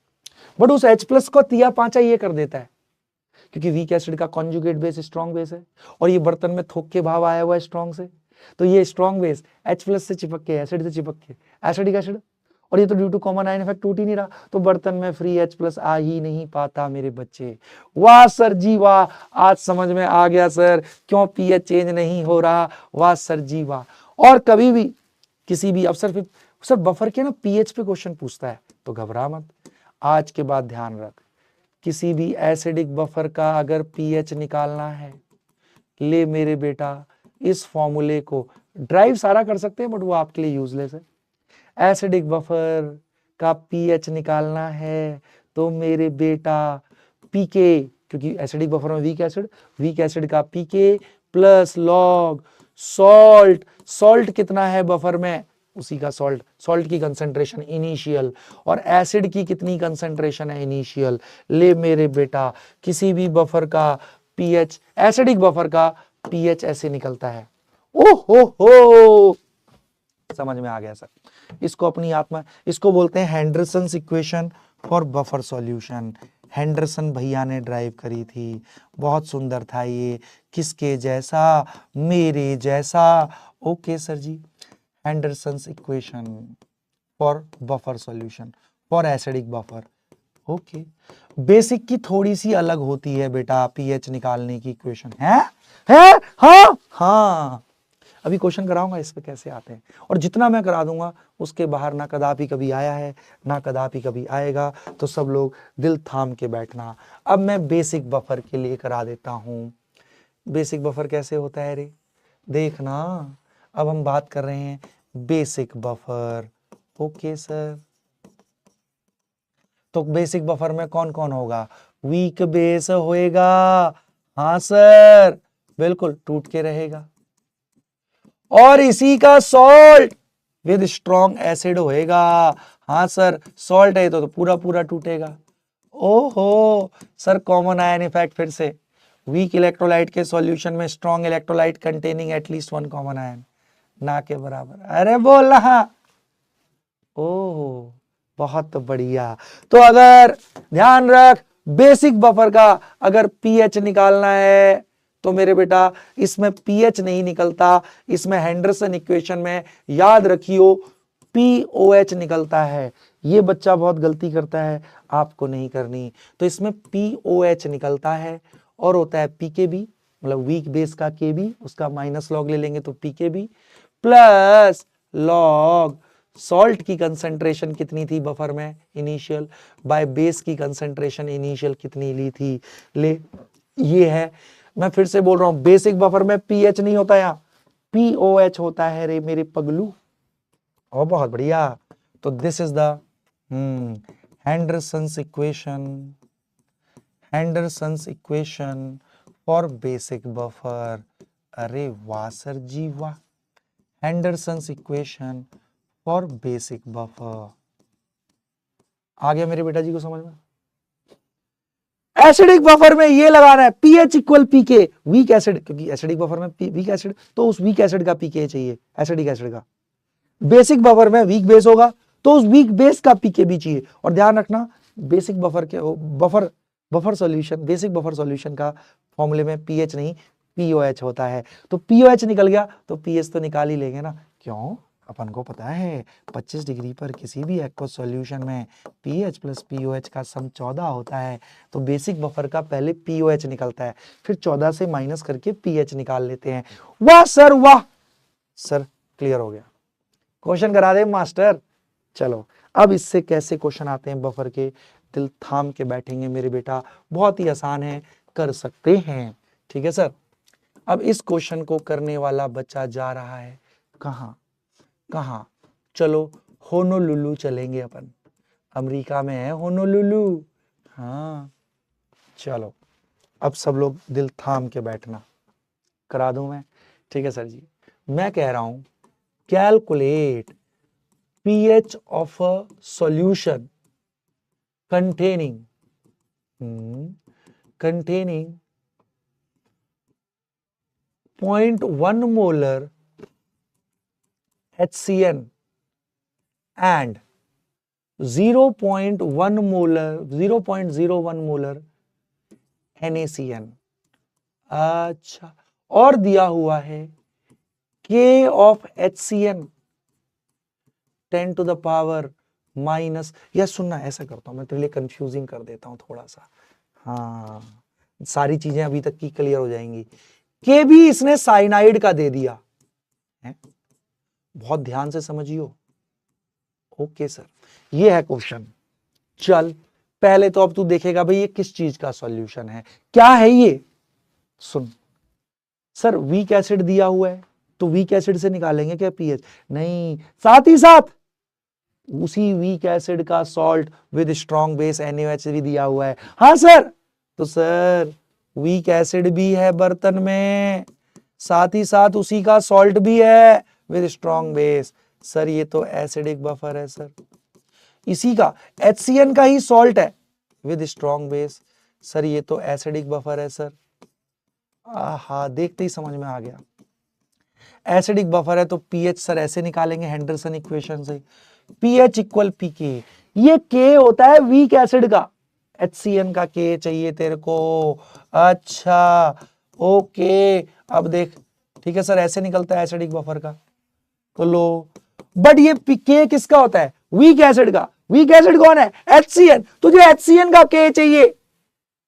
बट उस H+ को तिया पांचा ये कर देता है, क्योंकि वीक एसिड का कॉन्जुगेट बेस स्ट्रॉन्ग बेस है, और ये बर्तन में थोक के भाव आया हुआ है स्ट्रॉन्ग से, तो ये स्ट्रॉन्ग बेस H+ से चिपक के एसिड से चिपक के एसिडिक एसिड, और ये तो due to common ion effect टूट ही नहीं रहा, तो बर्तन में फ्री H+ आ ही नहीं पाता मेरे बच्चे। वाह सर जी वाह, आज समझ में आ गया सर क्यों पीएच चेंज नहीं हो रहा। वाह सर जी वाह। और कभी भी किसी भी अफसर पे सर बफर के ना पीएच पे क्वेश्चन पूछता है तो घबरा मत। आज के बाद ध्यान रख, किसी भी एसिडिक बफर का अगर पीएच निकालना है, ले मेरे बेटा इस फॉर्मूले को ड्राइव सारा कर सकते हैं, बट वो आपके लिए यूजलेस है। एसिडिक बफर का पीएच निकालना है तो मेरे बेटा पीके, क्योंकि एसिडिक बफर में वीक एसिड का पीके प्लस लॉग सॉल्ट। सॉल्ट कितना है बफर में? उसी का सॉल्ट की कंसंट्रेशन इनिशियल, और एसिड की कितनी कंसंट्रेशन है? इनिशियल। ले मेरे बेटा, किसी भी बफर का पीएच, एसिडिक बफर का पीएच ऐसे निकलता है। ओहो हो, समझ में आ गया सर। इसको अपनी आत्मा, इसको बोलते हैं Henderson's equation for buffer solution. Henderson भैया ने ड्राइव करी थी, बहुत सुंदर था ये। किसके जैसा? मेरे जैसा। Okay sir ji. Henderson's equation for buffer solution for acidic buffer. Okay, basic की थोड़ी सी अलग होती है बेटा, पीएच निकालने की इक्वेशन है? हाँ हाँ, अभी क्वेश्चन कराऊंगा इस पे कैसे आते हैं, और जितना मैं करा दूंगा उसके बाहर ना कदापि कभी आया है ना कदापि कभी आएगा, तो सब लोग दिल थाम के बैठना। अब मैं बेसिक बफर के लिए करा देता हूं। बेसिक बफर कैसे होता है रे? देखना, अब हम बात कर रहे हैं बेसिक बफर। ओके सर, तो बेसिक बफर में कौन कौन होगा? वीक बेस होएगा, हाँ सर बिल्कुल, टूट के रहेगा, और इसी का सॉल्ट विद स्ट्रॉन्ग एसिड होएगा। हाँ सर, सॉल्ट है तो पूरा पूरा टूटेगा। ओहो सर, कॉमन आयन इफेक्ट फिर से, वीक इलेक्ट्रोलाइट के सॉल्यूशन में strong electrolyte containing at least one common ion, ना के बराबर। अरे बोल रहा, ओह बहुत बढ़िया। तो अगर ध्यान रख, बेसिक बफर का अगर पीएच निकालना है तो मेरे बेटा इसमें पीएच नहीं निकलता, इसमें हेंडरसन इक्वेशन में याद रखियो पीओएच निकलता है। ये बच्चा बहुत गलती करता है, आपको नहीं करनी। तो इसमें पीओएच निकलता है और होता है पीकेबी, मतलब वीक बेस का केबी, उसका माइनस लॉग ले लेंगे तो पीकेबी प्लस लॉग सॉल्ट की कंसंट्रेशन कितनी थी बफर में इनिशियल, बाय बेस की कंसंट्रेशन इनिशियल कितनी ली थी। ले, ये है, मैं फिर से बोल रहा हूं, बेसिक बफर में पीएच नहीं होता, यहां पीओएच होता है रे मेरे पगलू। और बहुत बढ़िया। तो this is the Henderson's equation, Henderson's equation for basic buffer. अरे वाह सर जी वाह, Henderson's equation for basic buffer. आ गया मेरे बेटा जी को समझ में? एसिडिक बफर में ये लगाना है पीएच इक्वल पीके, वीक एसिड, क्योंकि एसिडिक बफर में वीक एसिड, तो उस वीक एसिड का पीके चाहिए, एसिडिक एसिड का। बेसिक बफर में वीक बेस होगा तो उस वीक बेस का पीके भी चाहिए। और ध्यान रखना, बेसिक बफर के buffer solution, basic buffer solution का फॉर्मूले में पीएच नहीं पीओएच होता है। तो पीओएच निकल गया तो पीएच तो निकाल ही लेंगे ना, क्यों? अपन को पता है 25 डिग्री पर किसी भी एक्वस सॉल्यूशन में pH प्लस POH का सम 14 होता है। तो बेसिक बफर का पहले POH निकलता है, फिर 14 से माइनस करके pH निकाल लेते हैं। वाह सर वाह, सर क्लियर हो गया, क्वेश्चन करा दे मास्टर। चलो अब इससे कैसे क्वेश्चन आते हैं बफर के, दिल थाम के बैठेंगे मेरे बेटा, बहुत ही आसान है, कर सकते हैं। ठीक है सर। अब इस क्वेश्चन को करने वाला बच्चा जा रहा है कहाँ कहाँ, चलो होनोलुलु चलेंगे अपन, अमेरिका में है होनोलुलु। हाँ चलो अब सब लोग दिल थाम के बैठना, करा दूं मैं। ठीक है सर जी, मैं कह रहा हूं calculate pH of a solution containing 0.1 molar HCN and 0.01 molar NaCN। अच्छा, और दिया हुआ है K of HCN 10 to the power minus, या सुनना ऐसा करता हूं मैं तेरे लिए कंफ्यूजिंग कर देता हूं थोड़ा सा, हाँ सारी चीजें अभी तक की क्लियर हो जाएंगी। के भी इसने साइनाइड का दे दिया है, बहुत ध्यान से समझियो। ओके सर, ये है क्वेश्चन। चल पहले तो अब तू देखेगा भाई ये किस चीज का सॉल्यूशन है, क्या है ये। सुन सर, वीक एसिड दिया हुआ है तो वीक एसिड से निकालेंगे क्या पीएच, नहीं, साथ ही साथ उसी वीक एसिड का salt with strong base NaOH भी दिया हुआ है। हाँ सर, तो सर वीक एसिड भी है बर्तन में, साथ ही साथ उसी का सॉल्ट भी है विद स्ट्रॉन्ग बेस। सर ये तो एसिडिक बफर है सर, इसी का HCN का ही सॉल्ट है विद स्ट्रॉन्ग बेस। सर ये तो एसिडिक बफर है सर। आहा, देखते ही समझ में आ गया, एसिडिक बफर है तो पीएच सर ऐसे निकालेंगे हेंडरसन इक्वेशन से, पीएच इक्वल पीके। ये के होता है वीक एसिड का, HCN का के चाहिए तेरे को। अच्छा ओके, अब देख, ठीक है सर, ऐसे निकलता है एसिडिक बफर का, तो लो, बट ये के किसका होता है, वीक एसिड का। वीक एसिड कौन है, HCN, तुझे HCN का के चाहिए,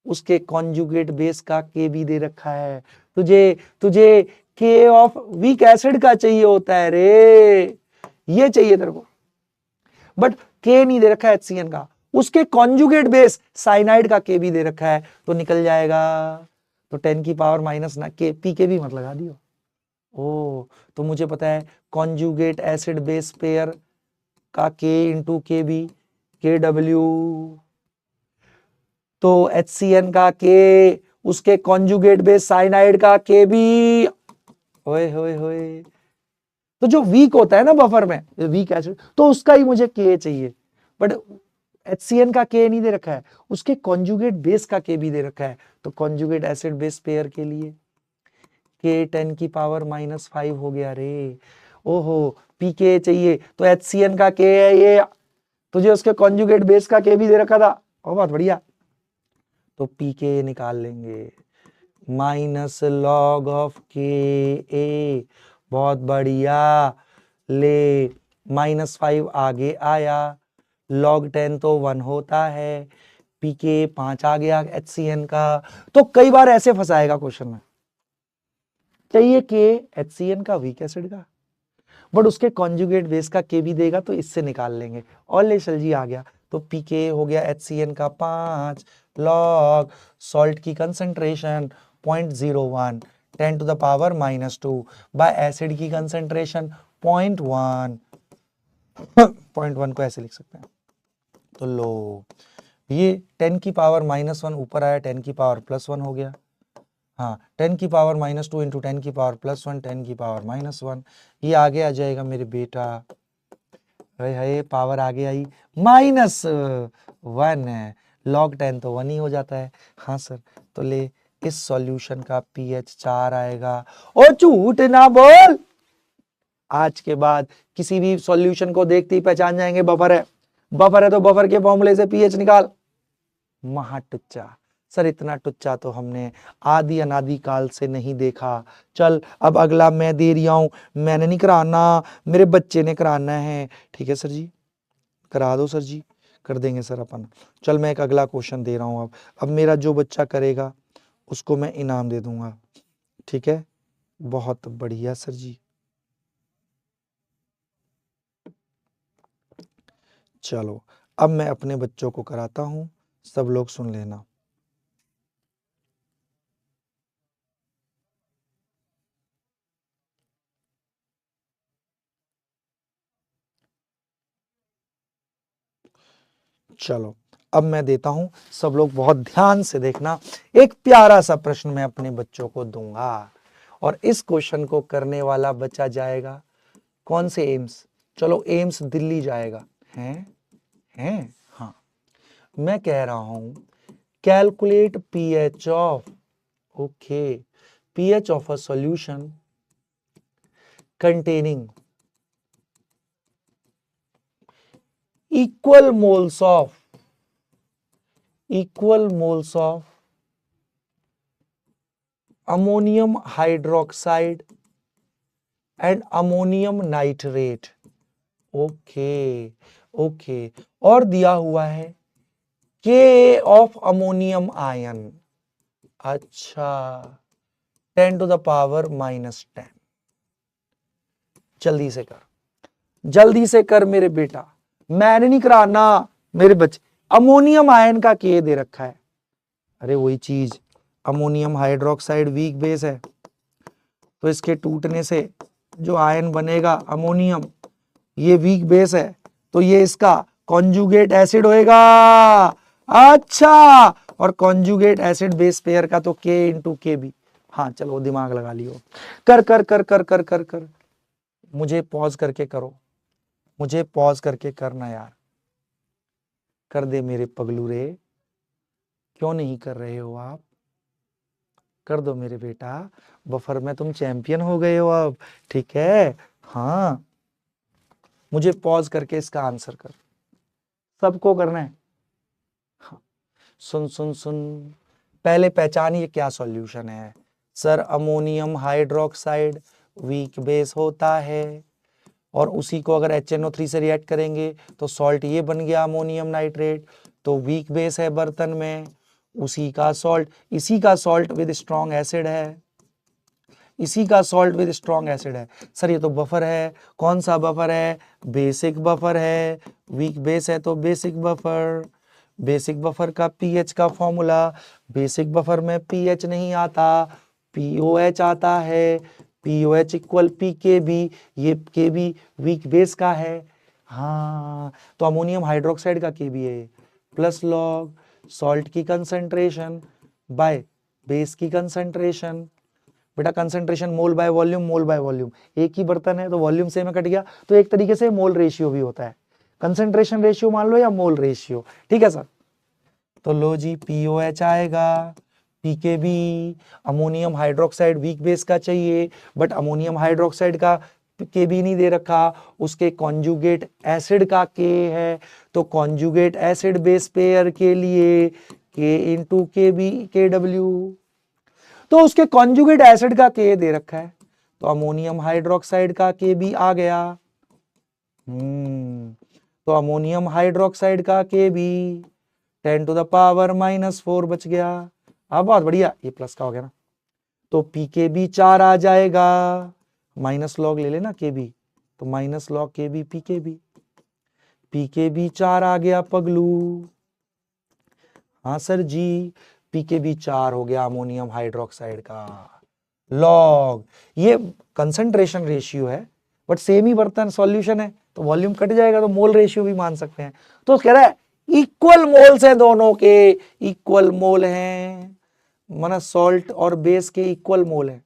उसके कॉन्जुगेट बेस का के भी दे रखा है, तुझे के ऑफ वीक एसिड का चाहिए होता है रे, ये चाहिए तेरे को, बट के नहीं दे रखा है HCN का, उसके कॉन्जुगेट बेस साइनाइड का के भी दे रखा है, तो निकल जाएगा, तो 10 की पावर माइनस ना के, पी के भी मत लगा दियो। ओ, तो मुझे पता है कॉन्जुगेट एसिड बेस पेयर का के इंटू के बी, के डब्ल्यू, तो HCN का के, उसके कॉन्जुगेट बेस साइनाइड का के भी, होए होए होए, तो जो वीक होता है ना बफर में, वीक एसिड, तो उसका ही मुझे के चाहिए, बट HCN का के नहीं दे रखा है, उसके कॉन्जुगेट बेस का के भी दे रखा है, तो कॉन्जुगेट एसिड बेस पेयर के लिए के 10 की पावर माइनस 5 हो गया रे। ओहो, पीके चाहिए तो HCN का के है ये, तुझे उसके कॉन्जुगेट बेस का के भी दे रखा था, और बहुत बढ़िया, तो पीके निकाल लेंगे, माइनस लॉग ऑफ के ए, बहुत बढ़िया, ले -5 आगे आया, log 10 तो 1 होता है, पीके 5 आ गया HCN का। तो कई बार ऐसे फंसाएगा क्वेश्चन में, चाहिए के HCN का वीक एसिड का, बट उसके कॉन्जुगेट बेस का के भी देगा, तो इससे निकाल लेंगे, और ले चल जी आ गया, तो पीके हो गया HCN का 5 log सॉल्ट की concentration 0.01 10 to the power -2 bye acid की कंसंट्रेशन 0.1 0.1 को ऐसे लिख सकते हैं, तो लो, ये 10 की पावर -1 ऊपर आया, 10 की पावर +1 हो गया, हाँ 10 की पावर -2 इंटू 10 की पावर +1 10 की पावर -1, ये आगे आ जाएगा मेरे बेटा, है पावर आगे आई -1 है, log 10 तो 1 ही हो जाता है। हाँ सर, तो ले, इस सॉल्यूशन का pH 4 आएगा। ओ झूठ ना बोल, आज के बाद किसी भी सॉल्यूशन को देखते ही पहचान जाएंगे बफर है, बफर है तो बफर के फॉर्मूले से pH निकाल, महाटुच्चा, सर इतना टुच्चा तो हमने आदि अनादि काल से नहीं देखा। चल अब अगला मैं दे रही हूं, मैंने नहीं कराना, मेरे बच्चे ने कराना है। ठीक है सर जी, करा दो सर जी, कर देंगे सर अपन। चल मैं एक अगला क्वेश्चन दे रहा हूं। अब मेरा जो बच्चा करेगा उसको मैं इनाम दे दूंगा। ठीक है, बहुत बढ़िया सर जी। चलो अब मैं अपने बच्चों को कराता हूं, सब लोग सुन लेना। चलो अब मैं देता हूं, सब लोग बहुत ध्यान से देखना। एक प्यारा सा प्रश्न मैं अपने बच्चों को दूंगा और इस क्वेश्चन को करने वाला बच्चा जाएगा कौन से एम्स? चलो एम्स दिल्ली जाएगा। हैं हाँ, मैं कह रहा हूं calculate pH of, okay, pH of a solution containing equal moles of ammonium hydroxide and ammonium nitrate। Okay okay, और दिया हुआ है K ऑफ अमोनियम आयन। अच्छा, 10 to the power -10। जल्दी से कर, जल्दी से कर मेरे बेटा, मैंने नहीं कराना, मेरे बच्चे। अमोनियम आयन का K दे रखा है, अरे वही चीज, अमोनियम हाइड्रोक्साइड वीक बेस है, तो इसके टूटने से जो आयन बनेगा अमोनियम, ये वीक बेस है, तो ये इसका कॉन्जुगेट एसिड होएगा। अच्छा, और कॉन्जुगेट एसिड बेस पेयर का तो K इंटू KB। हाँ चलो दिमाग लगा लियो, कर कर कर कर कर कर कर, मुझे पॉज करके करो, मुझे पॉज करके करना यार, कर दे मेरे पगलू रे, क्यों नहीं कर रहे हो आप? कर दो मेरे बेटा, बफर में तुम चैंपियन हो गए हो अब। ठीक है, हाँ मुझे पॉज करके इसका आंसर कर, सबको करना है। हाँ, सुन सुन सुन, पहले पहचानिए क्या सॉल्यूशन है। Sir ammonium hydroxide weak base होता है और उसी को अगर HNO3 से रिएक्ट करेंगे तो सॉल्ट ये बन गया अमोनियम नाइट्रेट, तो वीक बेस है बर्तन में, उसी का सॉल्ट, इसी का सॉल्ट विद स्ट्रॉन्ग एसिड है, इसी का सॉल्ट विद स्ट्रॉन्ग एसिड है। सर ये तो बफर है, कौन सा बफर है? बेसिक बफर है, वीक बेस है तो बेसिक बफर। बेसिक बफर का पीएच का फॉर्मूला, बेसिक बफर में पीएच नहीं आता, पीओएच आता है, पीओएच इक्वल पीकेबी, ये केबी वीक बेस का है। हाँ तो अमोनियम हाइड्रोक्साइड का केबी है प्लस लॉग सॉल्ट की कंसंट्रेशन बाय बेस की कंसंट्रेशन। बेटा concentration mole by volume, mole by volume, एक ही बर्तन है तो वॉल्यूम सेम कट गया, तो एक तरीके से मोल रेशियो भी होता है, कंसंट्रेशन रेशियो मान लो या मोल रेशियो। ठीक है सर, तो लो जी पीओएच आएगा, pKb, ammonium hydroxide weak base का चाहिए, बट अमोनियम हाइड्रोक्साइड का केबी नहीं दे रखा, उसके कॉन्जुगेट एसिड का के है, तो कॉन्जुगेट एसिड बेस पेयर के लिए के इंटू केबी केडब्ल्यू, तो उसके कॉन्जुगेट एसिड का के दे रखा है, तो अमोनियम हाइड्रोक्साइड का के भी आ गया। तो अमोनियम हाइड्रोक्साइड का के भी 10 to the power -4 बच गया। अब बहुत बढ़िया, ये प्लस का हो गया ना, तो पीकेबी 4 आ जाएगा, माइनस लॉग ले लेना केबी, तो माइनस लॉग केबी पीकेबी, पीकेबी 4 आ गया पगलू। हाँ सर जी, पीकेबी 4 हो गया अमोनियम हाइड्रोक्साइड का लॉग, ये कंसंट्रेशन रेशियो है, बट सेम ही बर्तन सॉल्यूशन है तो वॉल्यूम कट जाएगा, तो मोल रेशियो भी मान सकते हैं। तो कह रहा है इक्वल मोल्स हैं दोनों के, इक्वल मोल हैं, माना सॉल्ट और बेस के इक्वल मोल है,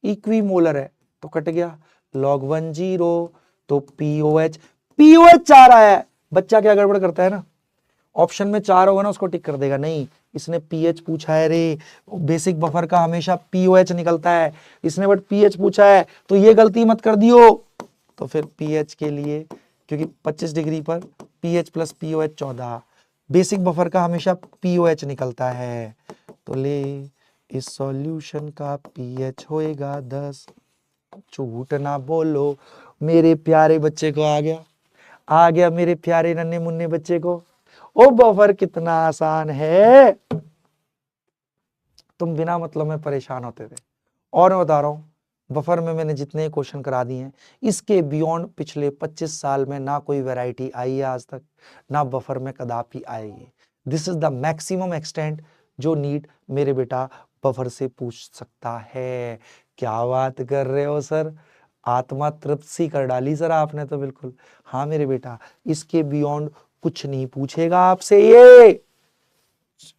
इक्वी मोलर है, तो कट गया log 1 0, तो पीओएच 4 आया है। बच्चा क्या गड़बड़ करता है ना, ऑप्शन में 4 होगा ना उसको टिक कर देगा, नहीं इसने पीएच पूछा है रे, बेसिक बफर का हमेशा पीओएच निकलता है, इसने बट पीएच पूछा है, तो ये गलती मत कर दियो। तो फिर पीएच के लिए, क्योंकि 25 डिग्री पर pH plus pOH 14, basic buffer का हमेशा पीओएच निकलता है, तो ले इस सॉल्यूशन का पीएच होएगा 10। झूठ ना बोलो मेरे प्यारे बच्चे को, आ गया मेरे प्यारे नन्हे मुन्ने बच्चे को। ओ बफर कितना आसान है, तुम बिना मतलब में परेशान होते थे। और मैं बता रहा हूं, बफर में मैंने जितने क्वेश्चन करा दिए हैं, इसके बियॉन्ड पिछले 25 साल में ना कोई वैरायटी आई है आज तक, ना बफर में कदापि आएगी। This is the maximum extent जो नीट मेरे बेटा बफर से पूछ सकता है। क्या बात कर रहे हो सर, आत्मा तृप्त सी कर डाली सर आपने तो बिल्कुल। हाँ मेरे बेटा, इसके बियॉन्ड कुछ नहीं पूछेगा आपसे ये।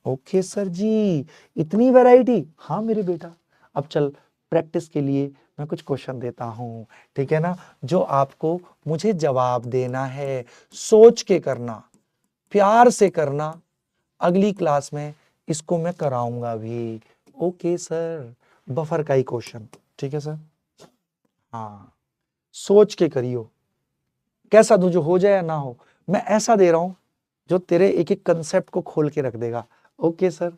ओके सर जी, इतनी वैरायटी। हाँ मेरे बेटा, अब चल प्रैक्टिस के लिए मैं कुछ क्वेश्चन देता हूं, ठीक है ना, जो आपको मुझे जवाब देना है, सोच के करना, प्यार से करना। अगली क्लास में इसको मैं कराऊंगा भी। ओके सर, बफर का ही क्वेश्चन, ठीक है सर। हाँ, सोच के करियो, कैसा दूं, जो हो जाए या ना हो, मैं ऐसा दे रहा हूं जो तेरे एक एक कंसेप्ट को खोल के रख देगा। ओके सर,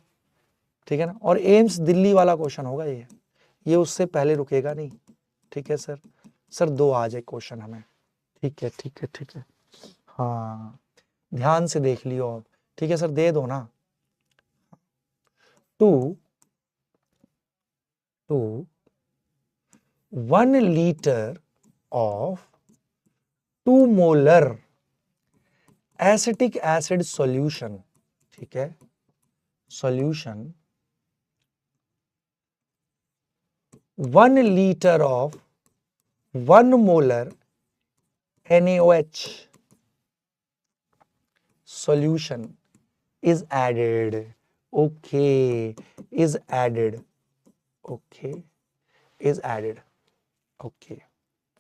ठीक है ना। और एम्स दिल्ली वाला क्वेश्चन होगा ये उससे पहले रुकेगा नहीं, ठीक है सर। सर 2 आ जाए क्वेश्चन हमें, ठीक है ठीक है ठीक है। हाँ ध्यान से देख लियो अब, ठीक है सर, दे दो ना। 2 1 liter of 2 molar acetic acid solution, ठीक है, solution 1 liter of 1 molar NaOH solution is added. Okay, is added. Okay, is added. Okay,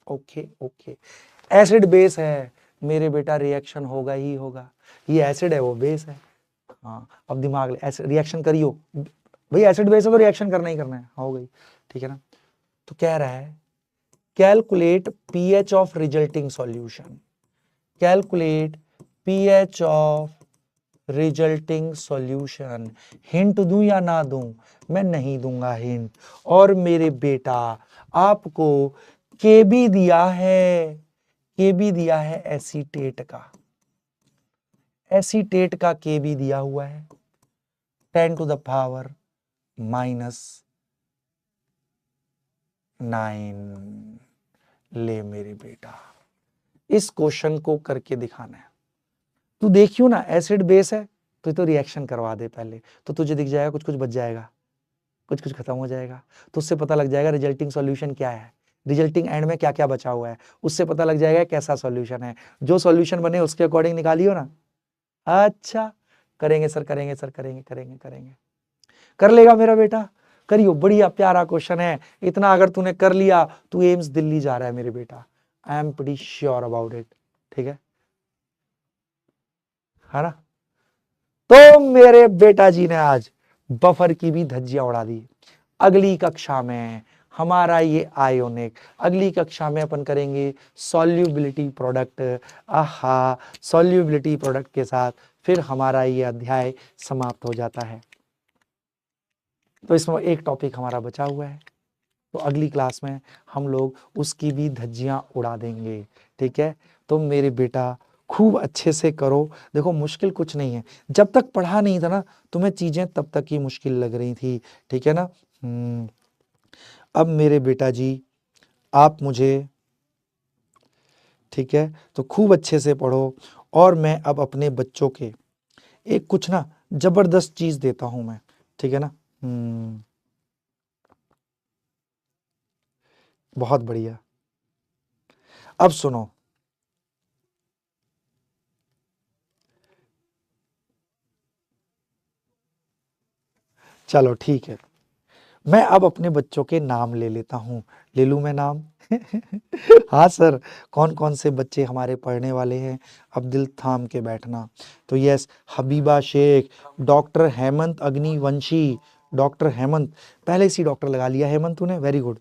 okay, okay. Acid base है मेरे बेटा, रिएक्शन होगा ही होगा। ये एसिड है, वो बेस है। हाँ, अब दिमाग ले, ऐसे रिएक्शन करियो भाई, एसिड बेस है तो रिएक्शन करना ही करना है। हो गई, ठीक है ना। तो कह रहा है calculate pH of resulting solution, calculate pH of resulting solution. Hint दूं या ना दूं? मैं नहीं दूंगा हिंट। और मेरे बेटा आपको केबी दिया है, केबी दिया है एसीटेट का, एसीटेट का केबी दिया हुआ है 10 to the power -9। ले मेरे बेटा, इस क्वेश्चन को करके दिखाना है। तू देखियो ना, एसिड बेस है तो रिएक्शन करवा दे पहले, तो तुझे दिख जाएगा कुछ कुछ बच जाएगा, कुछ कुछ खत्म हो जाएगा। तो उससे पता लग जाएगा रिजल्टिंग सॉल्यूशन क्या है, रिजल्टिंग एंड में क्या क्या बचा हुआ है, उससे पता लग जाएगा कैसा सॉल्यूशन है। जो सॉल्यूशन बने उसके अकॉर्डिंग निकालियो ना। अच्छा, करेंगे सर, करेंगे सर, करेंगे करेंगे करेंगे। कर लेगा मेरा बेटा, करियो, बढ़िया प्यारा क्वेश्चन है। इतना अगर तूने कर लिया, तू एम्स दिल्ली जा रहा है मेरे बेटा। I am pretty sure about it, ठीक है ना। तो मेरे बेटा जी ने आज बफर की भी धज्जियां उड़ा दी। अगली कक्षा में हमारा ये आयोनिक, अगली कक्षा में अपन करेंगे सॉल्युबिलिटी प्रोडक्ट। आहा, सॉल्युबिलिटी प्रोडक्ट के साथ फिर हमारा ये अध्याय समाप्त हो जाता है। तो इसमें एक टॉपिक हमारा बचा हुआ है, तो अगली क्लास में हम लोग उसकी भी धज्जियां उड़ा देंगे, ठीक है। तो मेरे बेटा खूब अच्छे से करो। देखो मुश्किल कुछ नहीं है, जब तक पढ़ा नहीं था ना तुम्हें चीजें तब तक ही मुश्किल लग रही थी, ठीक है ना। अब मेरे बेटा जी आप मुझे, ठीक है, तो खूब अच्छे से पढ़ो। और मैं अब अपने बच्चों के एक कुछ ना जबरदस्त चीज देता हूं मैं, ठीक है ना। बहुत बढ़िया, अब सुनो, चलो ठीक है, मैं अब अपने बच्चों के नाम ले लेता हूँ। ले लूँ मैं नाम? हाँ सर, कौन कौन से बच्चे हमारे पढ़ने वाले हैं, अब दिल थाम के बैठना। तो yes, Habiba Shaikh, doctor Hemant Agnivanshi, doctor Hemant, पहले से डॉक्टर लगा लिया हेमंत तूने, वेरी गुड,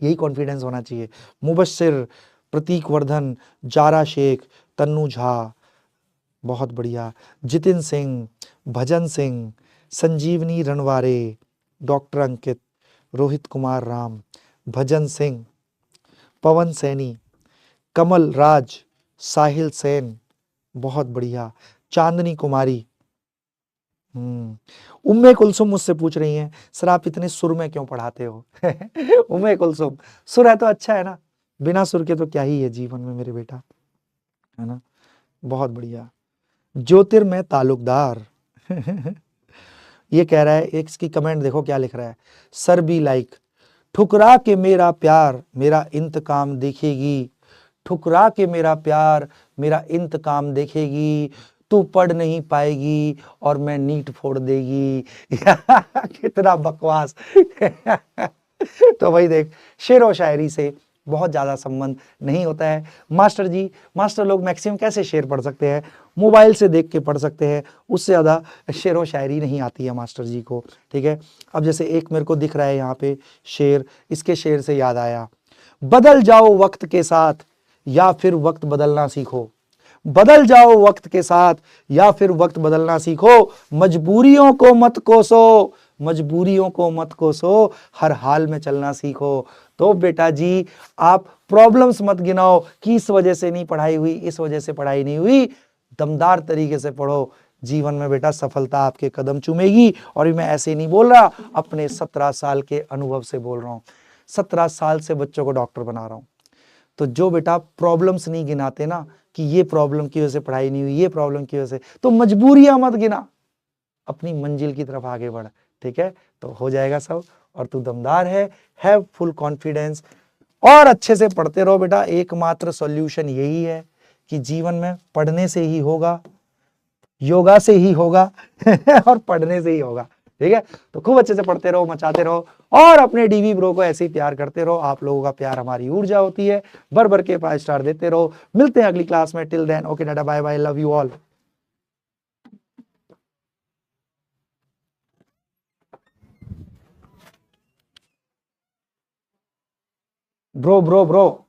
यही कॉन्फिडेंस होना चाहिए। मुबश्शिर, प्रतीक वर्धन, जारा शेख, तन्नू झा, बहुत बढ़िया। जितिन सिंह, भजन सिंह, संजीवनी रणवारे, डॉक्टर अंकित, रोहित कुमार राम, भजन सिंह, पवन सैनी, कमल राज, साहिल सेन, बहुत बढ़िया। चांदनी कुमारी। उम्मे कुलसुम मुझसे पूछ रही हैं, सर आप इतने सुर में क्यों पढ़ाते हो? उम्मे कुलसुम, सुर है तो अच्छा है ना, बिना सुर के तो क्या ही है जीवन में मेरे बेटा, है ना। बहुत बढ़िया। ज्योतिर्मय तालुकदार ये कह रहा है, एक इसकी कमेंट देखो क्या लिख रहा है, सर बी लाइक, ठुकरा के मेरा प्यार मेरा इंतकाम देखेगी, ठुकरा के मेरा प्यार मेरा इंतकाम देखेगी, तू पढ़ नहीं पाएगी और मैं नीट फोड़ देगी। कितना बकवास। तो भाई देख, शेर व शायरी से बहुत ज़्यादा संबंध नहीं होता है। मास्टर जी, मास्टर लोग मैक्सिमम कैसे शेर पढ़ सकते हैं? मोबाइल से देख के पढ़ सकते हैं, उससे ज़्यादा शेर व शायरी नहीं आती है मास्टर जी को, ठीक है। अब जैसे एक मेरे को दिख रहा है यहाँ पे शेर, इसके शेर से याद आया, बदल जाओ वक्त के साथ या फिर वक्त बदलना सीखो, बदल जाओ वक्त के साथ या फिर वक्त बदलना सीखो, मजबूरियों को मत कोसो, मजबूरियों को मत कोसो, हर हाल में चलना सीखो। तो बेटा जी आप प्रॉब्लम्स मत गिनाओ कि इस वजह से नहीं पढ़ाई हुई, इस वजह से पढ़ाई नहीं हुई, दमदार तरीके से पढ़ो, जीवन में बेटा सफलता आपके कदम चूमेगी। और मैं ऐसे नहीं बोल रहा, अपने 17 साल के अनुभव से बोल रहा हूँ, 17 साल से बच्चों को डॉक्टर बना रहा हूँ। तो जो बेटा प्रॉब्लम्स नहीं गिनाते ना कि ये प्रॉब्लम की वजह से पढ़ाई नहीं हुई, ये प्रॉब्लम की वजह से, तो मजबूरियां मत गिना, अपनी मंजिल की तरफ आगे बढ़, ठीक है। तो हो जाएगा सब, और तू दमदार है, हैव फुल कॉन्फिडेंस, और अच्छे से पढ़ते रहो बेटा। एकमात्र सॉल्यूशन यही है कि जीवन में पढ़ने से ही होगा, योगा से ही होगा और पढ़ने से ही होगा, ठीक है। तो खूब अच्छे से पढ़ते रहो, मचाते रहो, और अपने डीवी ब्रो को ऐसे ही प्यार करते रहो। आप लोगों का प्यार हमारी ऊर्जा होती है, भर भर के 5 स्टार देते रहो। मिलते हैं अगली क्लास में, till then okay tata bye bye, love you all. Bro bro bro